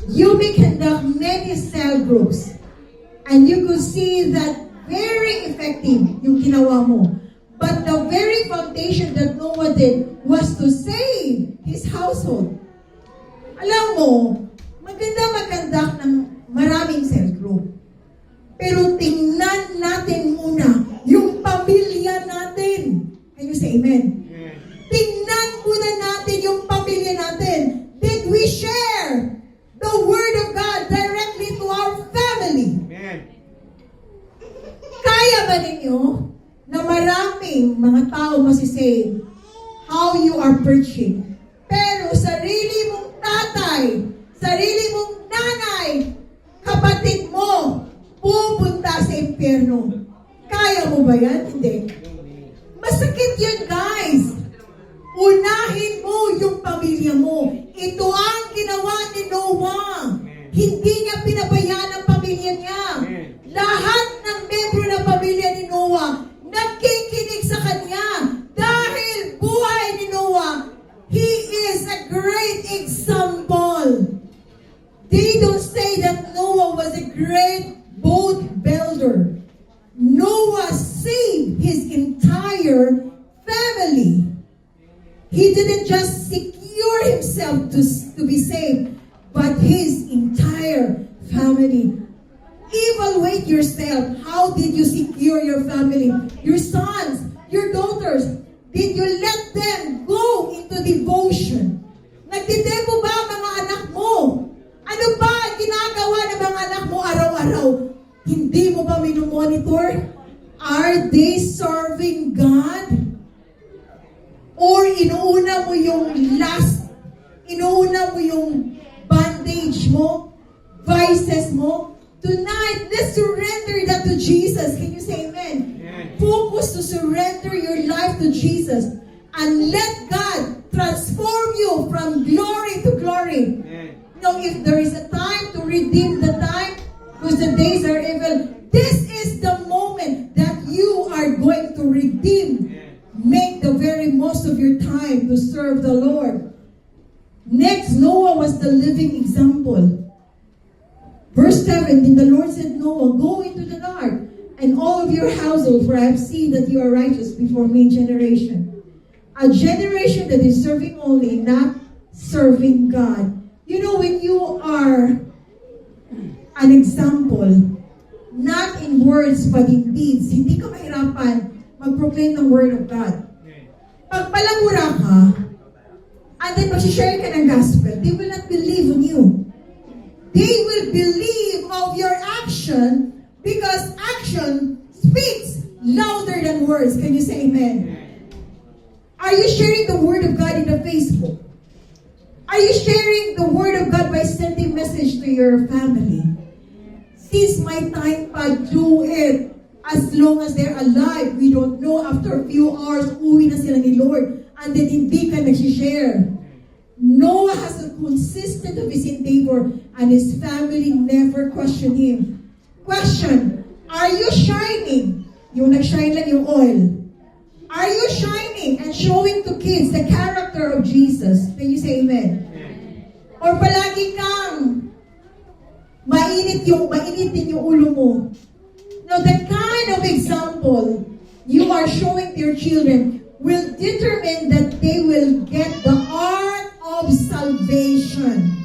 You may conduct many cell groups. And you could see that very effective yung ginawa mo. But the very foundation that Noah did was to save his household. Alam mo, maganda mag-conduct ng maraming cell group. Pero tingnan natin muna yung pamilya natin. Can you say amen? Tingnan muna natin yung pamilya natin. Did we share the Word of God directly to our family? Amen. Kaya ba ninyo na maraming mga tao masisave how you are preaching? Pero sarili mong tatay, sarili mong nanay, kapatid mo, pupunta sa impyerno. Kaya mo ba yan? Hindi. Masakit yun, guys. Unahin mo yung pamilya mo. Ito ang ginawa ni Noah. Hindi niya pinabayaan ang pamilya niya. Lahat ng membro ng pamilya ni Noah nagkikinig sa kanya. Dahil buhay ni Noah, he is a great example. They don't say that Noah was a great boat builder. Noah saved his entire family. He didn't just secure himself to be saved, but his entire family. Evaluate yourself. How did you secure your family? Your sons, your daughters, did you let them go into devotion? Nagtitemo ba ang mga anak mo? Ano ba ang ginagawa ng mga anak mo araw-araw? Hindi mo ba minumonitor? Are they serving God? Or inuuna mo yung lust? Inuuna mo yung bandage mo? Vices mo? Tonight, let's surrender that to Jesus. Can you say amen? Focus to surrender your life to Jesus and let God transform you from glory to glory. Now, if there is a time to redeem the time, because the days are evil, this is the moment that you are going to redeem. Make the very most of your time to serve the Lord. Next, Noah was the living example. Verse 7, then the Lord said, Noah, go into the ark, and all of your household, for I have seen that you are righteous before me in generation. A generation that is serving only, not serving God. You know, when you are an example, not in words but in deeds, hindi ka mahirapan mag-proclaim ng word of God. Pag palamura ka, and then mag-share ka ng gospel, they will not believe on you. They will believe of your action because action speaks louder than words. Can you say amen? Are you sharing the word of God in the Facebook? Are you sharing the word of God by sending message to your family? Since my time pa, do it. As long as they're alive, we don't know. After a few hours, uwi na sila ni Lord. And then hindi ka nag-share. Noah has a consistent of his endeavor and his family never questioned him. Question, are you shining? Yung nag-shine lang yung oil. Are you shining and showing to kids the character of Jesus? Can you say amen? Or palagi kang mainit din yung ulo mo. Now, the kind of example you are showing to your children will determine that they will get the art of salvation.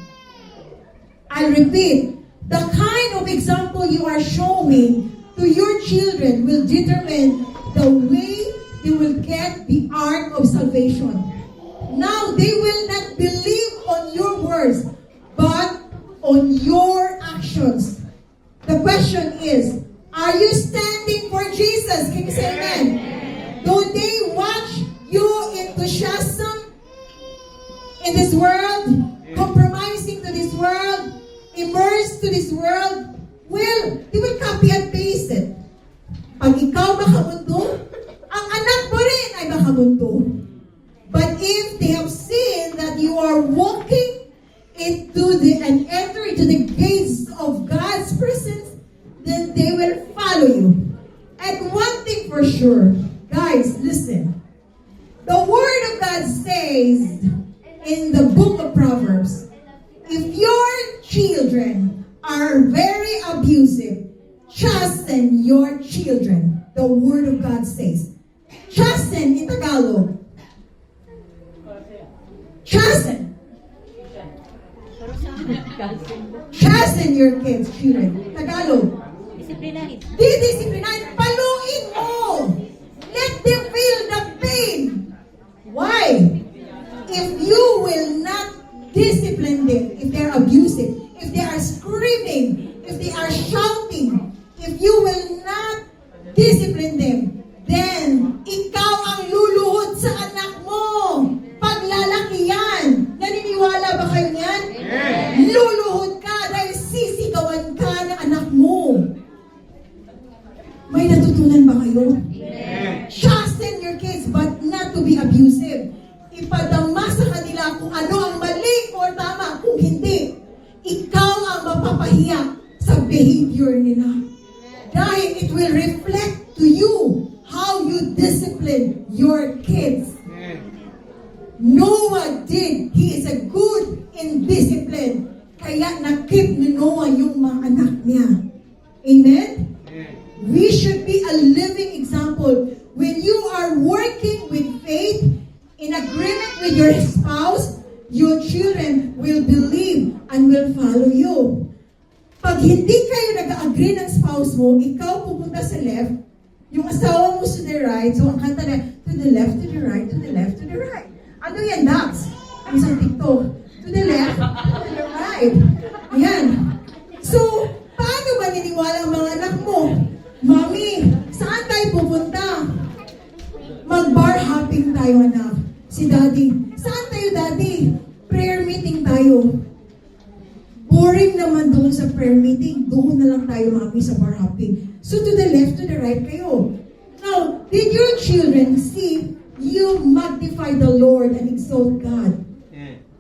I repeat, the kind of example you are showing to your children will determine the way they will get the art of salvation. Now, they will not believe on your words, but on your actions. The question is, are you standing for Jesus? Can you say amen? Do they watch your enthusiasm in this world? Compromising to this world? Immersed to this world? Well, they will copy and paste it. Pag ikaw makamundo, ang anak mo rin ay makamundo. But if they have seen that you are walking and enter into the gates of God's presence, then they will follow you. And one thing for sure, guys, listen. The Word of God says in the book of Proverbs, if your children are very abusive, chasten your children. The Word of God says. Chasten in Tagalog. Chasten. Chasten your kids, children. Tagalog. Disiplinahin. Didisiplinahin. Paluin mo. Let them feel the pain. Why? If you will not discipline them, if they're abusive, if they are screaming, if they are shouting, if you will not discipline them, then ikaw ang luluhod sa anak mo. Pag lalaki yan. Naniniwala ba kayo yan? Luluhod ka dahil natutunan ba kayo? Chasten your kids, but not to be abusive. Ipadama sa kanila kung ano ang mali or tama. Kung hindi, ikaw ang mapapahiya sa behavior nila. Dahil it will reflect to you how you discipline your kids. Noah did. He is a good in discipline. Kaya nakip ni Noah yung mga anak niya. Amen? We should be a living example. When you are working with faith, in agreement with your spouse, your children will believe and will follow you. Pag hindi kayo nag-agree ng spouse mo, ikaw pupunta sa left, yung asawa mo to the right, so ang kanta na, to the left, to the right, to the left, to the right. Ano yan, Dax? Ang isang TikTok. To the left, to the right. Ayan. So, paano maniniwala ang mga anak mo? Mami, saan tayo pupunta? Mag-bar hopping tayo, anak. Si Daddy, saan tayo, Daddy? Prayer meeting tayo. Boring naman doon sa prayer meeting. Doon na lang tayo, Mami, sa bar hopping. So, to the left, to the right kayo. Now, did your children see you magnify the Lord and exalt God?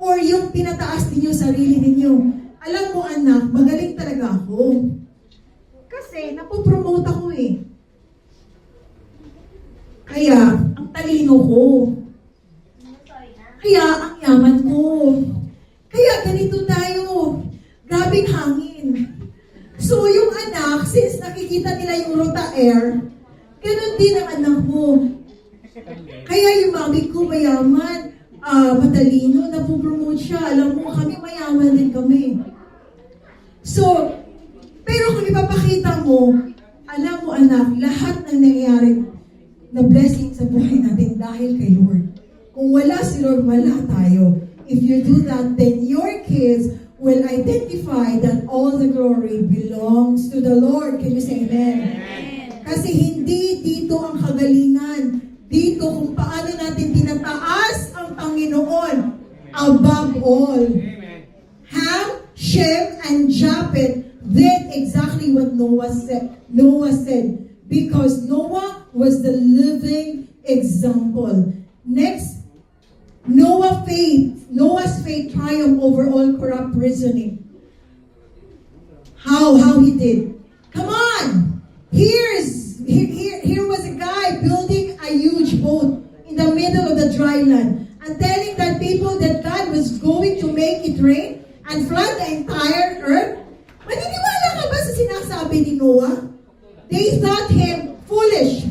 Or yung tinataas ninyo sarili ninyo? Alam mo, anak, magaling talaga ako. Kasi, napopromote ako eh. Kaya, ang talino ko. Kaya, ang yaman ko. Kaya, ganito tayo. Grabing hangin. So, yung anak, since nakikita nila yung rota air, ganun din ang anak mo. Kaya yung mami ko, mayaman, matalino, napopromote siya. Alam mo, kami mayaman din kami. So, pero kung ipapakita mo, alam mo anak, lahat ng nangyayari na blessing sa buhay natin dahil kay Lord. Kung wala si Lord, wala tayo. If you do that, then your kids will identify that all the glory belongs to the Lord. Can you say amen? Kasi hindi dito ang kagalingan. Dito kung paano natin tinataas ang Panginoon above all. Ham, Shem, and Japheth did exactly what Noah said. Because Noah was the living example. Next, Noah's faith triumphed over all corrupt reasoning. How he did? Come on! Here was a guy building a huge boat in the middle of the dry land and telling that people that God was going to make it rain and flood the entire earth. Maniniwala ka ba sa sinasabi ni Noah? They thought him foolish,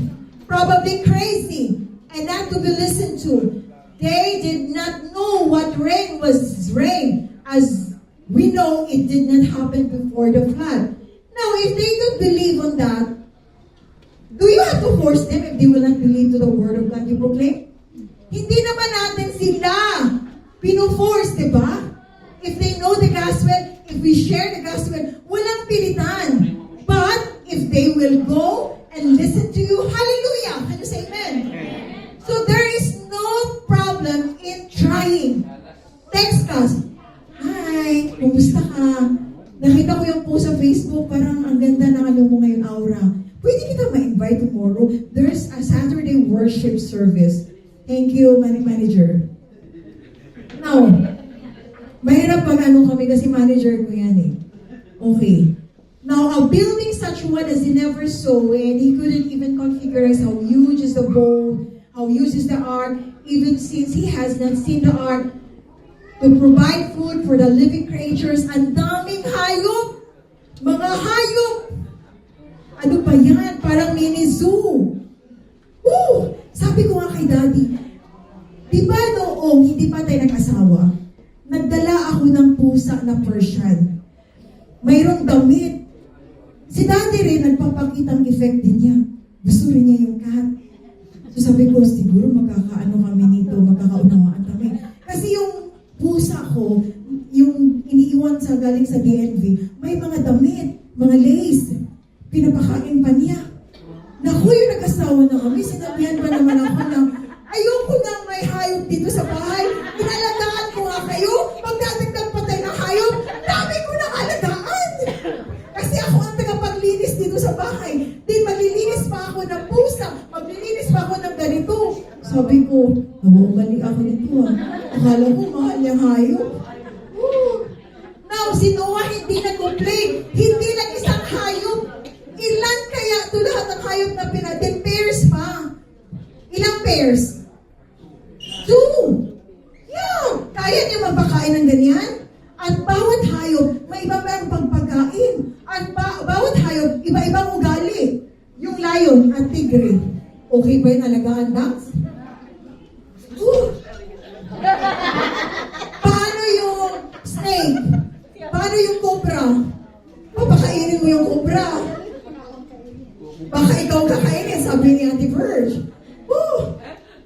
probably crazy, and not to be listened to. They did not know what rain was rain. As we know, it did not happen before the flood. Now, if they don't believe on that, do you have to force them if they will not believe to the word of God you proclaim? Hindi naman natin sila pino-force, di ba? If they know the gospel, if we share the gospel, walang pilitan. But if they will go and listen to you, hallelujah! Can you say amen? So there is no problem in trying. Text us. Hi, kumusta ka? Nakita ko yung post sa Facebook, parang ang ganda ng ano mo ngayon, aura. Pwede kita ma-invite tomorrow. There's a Saturday worship service. Thank you, manager. Now, mahirap pag ano kami kasi manager ko yan eh. Okay. Now, a building such one as he never saw, and he couldn't even configure how huge is the boat, how huge is the ark, even since he has not seen the ark, to provide food for the living creatures. Ang daming hayop! Mga hayop! Ano ba yan? Parang mini zoo. Woo! Sabi ko nga kay Daddy, di ba noong hindi pa tayo nag-asawa, nagdala ako ng pusa na Persian. Mayroong damit. Si Daddy rin, nagpapakitang effect din niya. Gusto rin niya yung cat. So sabi ko, siguro magkakaano kami nito, magkakaunawaan kami. Kasi yung pusa ko, yung iniiwan sa galing sa DNV, may mga damit, mga lace. Pinapakain pa niya. Naku, yung nag-asawa na kami, sinabihan pa naman ako na, ayoko na may hayop dito sa bahay. Inalagaan ko nga kayo. Pagdadagdag pa tayo ng hayop, dami ko na alagaan. Kasi ako ang tagapaglinis dito sa bahay. Din maglilinis pa ako Sabi ko, nawawali ako nito ah. Akala ko mahal niya hayop. Woo! Now, si Noah hindi nag-complain. Hindi lang isang hayop. Ilan kaya ito lahat ng hayop na pinatid? Pairs pa. Ilang pairs? 2. Yeah. Kaya niya magpakain ng ganyan? At bawat hayop, may iba-ibang pagpagkain. At bawat hayop, iba-ibang ugali. Yung lion at tigre. Okay ba yung alagaan, Dax? Paano yung snake? Paano yung cobra? Papakainin mo yung cobra. Baka ikaw kakainin, sabi ni Ate Verge.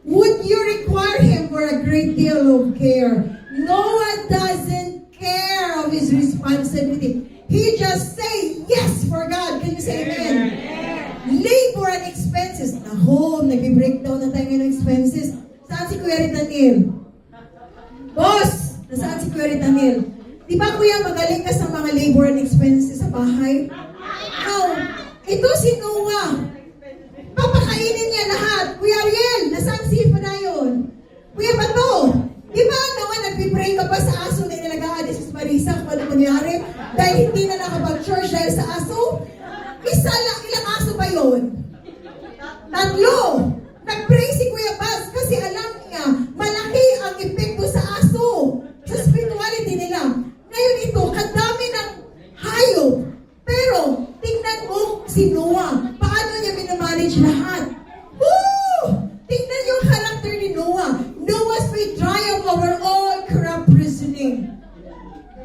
Would you require him for a great deal of care? Noah doesn't care of his responsibility. He just say yes for God. Can you say amen? Labor and expenses. Nako, nag-breakdown na tayo ng expenses. Saan si Kuya Ritanil? Boss, nasaan si Kuya Ritanil? Di ba kuya, magaling ka sa mga labor and expenses sa bahay? Now, ito si Noah. Papakainin niya lahat. Kuya Ariel, nasaan si Panayon? Kuya Bato, di ba naman nagpipray ka ba sa aso na inalagaan ni Sis Marisa kung ano mangyari? Dahil hindi na nakapag-church dahil sa aso? Isa lang, ilang aso ba yun? 3. Nag-pray si Kuya Baz kasi alam niya, malaki ang epekto sa aso, sa spirituality nila. Ngayon ito, kadami ng hayop. Pero, tingnan mo si Noah. Paano niya minamanage lahat? Woo! Tingnan yung character ni Noah. Noah's faith triumph over all corrupt reasoning.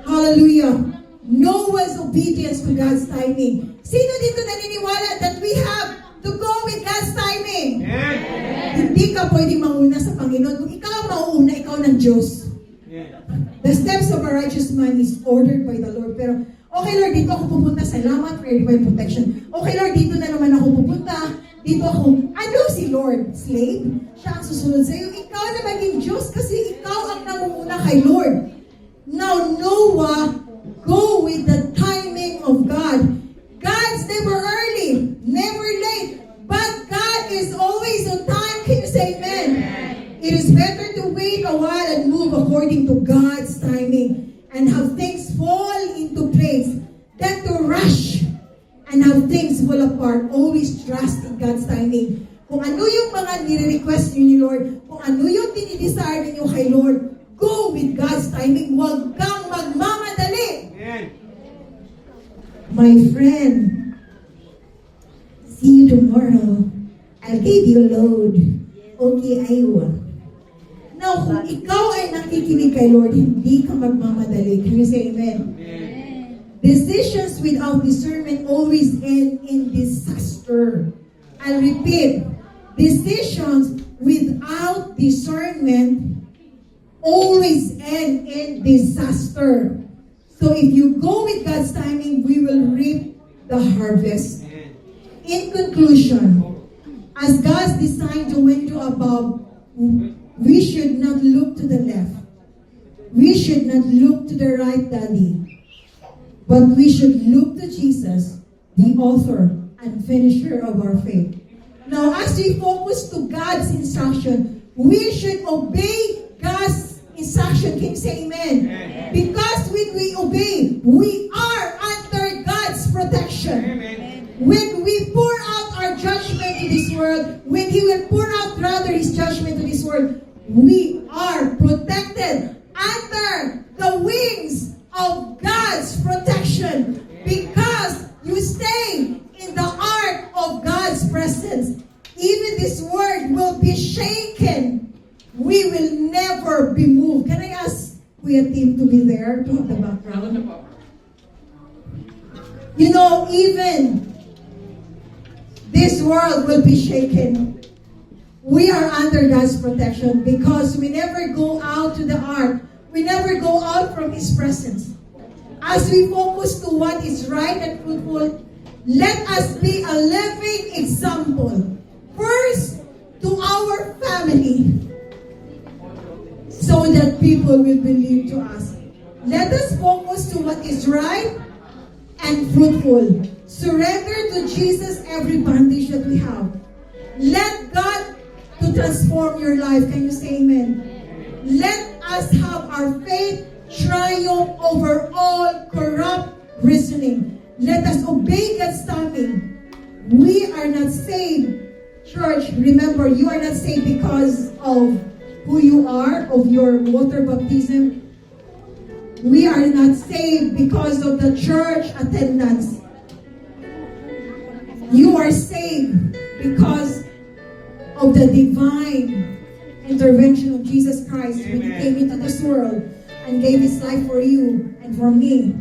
Hallelujah. Noah's obedience to God's timing. Sino dito naniniwala that we have to go with God's timing? Hindi ka pwedeng mauna sa Panginoon. Kung ikaw ang mauuna, ikaw ng Diyos. The steps of a righteous man is ordered by the Lord. Pero, okay Lord, dito ako pupunta. Salamat for your divine protection. Okay Lord, dito na naman ako pupunta. Dito ako, ano si Lord? Slave? Siya ang susunod sa iyo. Ikaw na maging Diyos kasi ikaw ang namumuna kay Lord. Now, Noah, go with the timing of God. God's never early, never late, but God is always on time. Can you say amen? It is better to wait a while and move according to God's timing and have things fall into place than to rush and have things fall apart. Always trust in God's timing. Kung ano yung mga nire-request niyo ni Lord, kung ano yung dinidesire niyo kay Lord, go with God's timing. Huwag kang magmamadali. My friend, see you tomorrow. I'll give you a load. Okay, Iowa. Now, kung ikaw ay nakikinig kay Lord, hindi ka magmamadali. Can you say amen? Decisions without discernment always end in disaster. I'll repeat. Decisions without discernment always end in disaster. So if you go with God's timing, we will reap the harvest. In conclusion, as God's designed to window above, we should not look to the left. We should not look to the right, Daddy. But we should look to Jesus, the author and finisher of our faith. Now, as we focus to God's instruction, we should obey God's instruction. Can you say amen? Because when we obey, we are under God's protection. When we pour out our judgment to this world, when He will pour out rather His judgment to this world, we are protected under the wings of God's protection because you stay in the ark of God's presence. Even this world will be shaken. We will never be moved. Can I ask Kuya Tim to be there to have the background? You know, even this world will be shaken. We are under God's protection because we never go out to the ark. We never go out from His presence. As we focus to what is right and fruitful, let us be a living example. First, to our family, so that people will believe to us. Let us focus to what is right and fruitful. Surrender to Jesus every bondage that we have. Let God to to transform your life. Can you say amen? Let us have our faith triumph over all corrupt reasoning. Let us obey God's timing. We are not saved. Church, remember, you are not saved because of who you are, of your water baptism. We are not saved because of the church attendance. You are saved because of the divine intervention of Jesus Christ when He came into this world and gave His life for you and for me.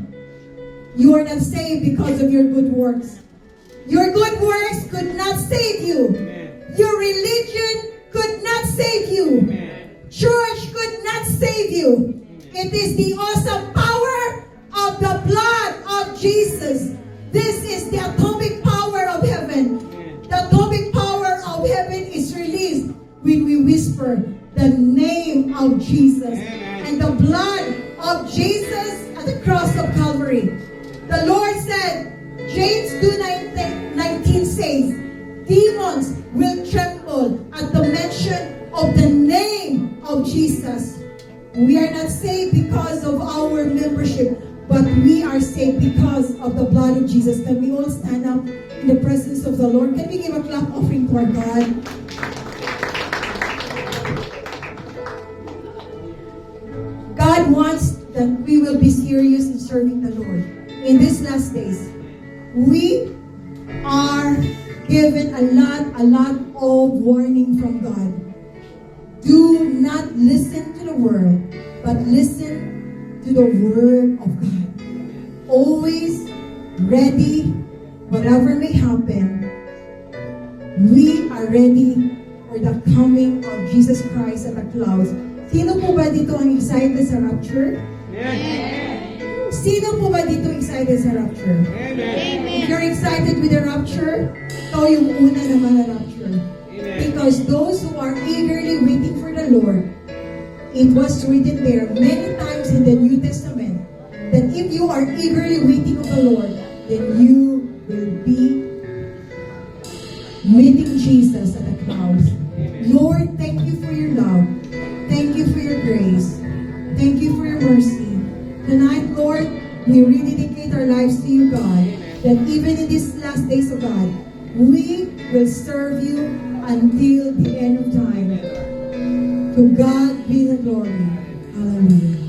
You are not saved because of your good works. Your good works could not save you. Your religion could not save you. Church could not save you. It is the awesome power of the blood of Jesus. This is the atomic power of heaven. The atomic power of heaven is released when we whisper the name of Jesus and the blood of Jesus at the cross of Calvary. The Lord said, James 2:19 says, demons will tremble at the mention of the name of Jesus. We are not saved because of our membership, but we are saved because of the blood of Jesus. Can we all stand up in the presence of the Lord? Can we give a clap offering to our God? God wants that we will be serious in serving the Lord. In these last days, we are given a lot of warning from God. Do not listen to the world, but listen to the word of God. Always ready, whatever may happen, we are ready for the coming of Jesus Christ at the clouds. Sino po ba dito ang excited sa rapture? Sino po ba dito excited sa rapture? If you're excited with the rapture, ikaw yung una naman na rapture. Because those who are eagerly waiting for the Lord, it was written there many times in the New Testament that if you are eagerly waiting on the Lord, then you will be meeting Jesus at the clouds. Lord, thank you for your love. Thank you for your grace. Thank you for your mercy. Tonight, Lord, we rededicate our lives to you, God, that even in these last days of God, we will serve you until the end of time. To God be the glory. Hallelujah.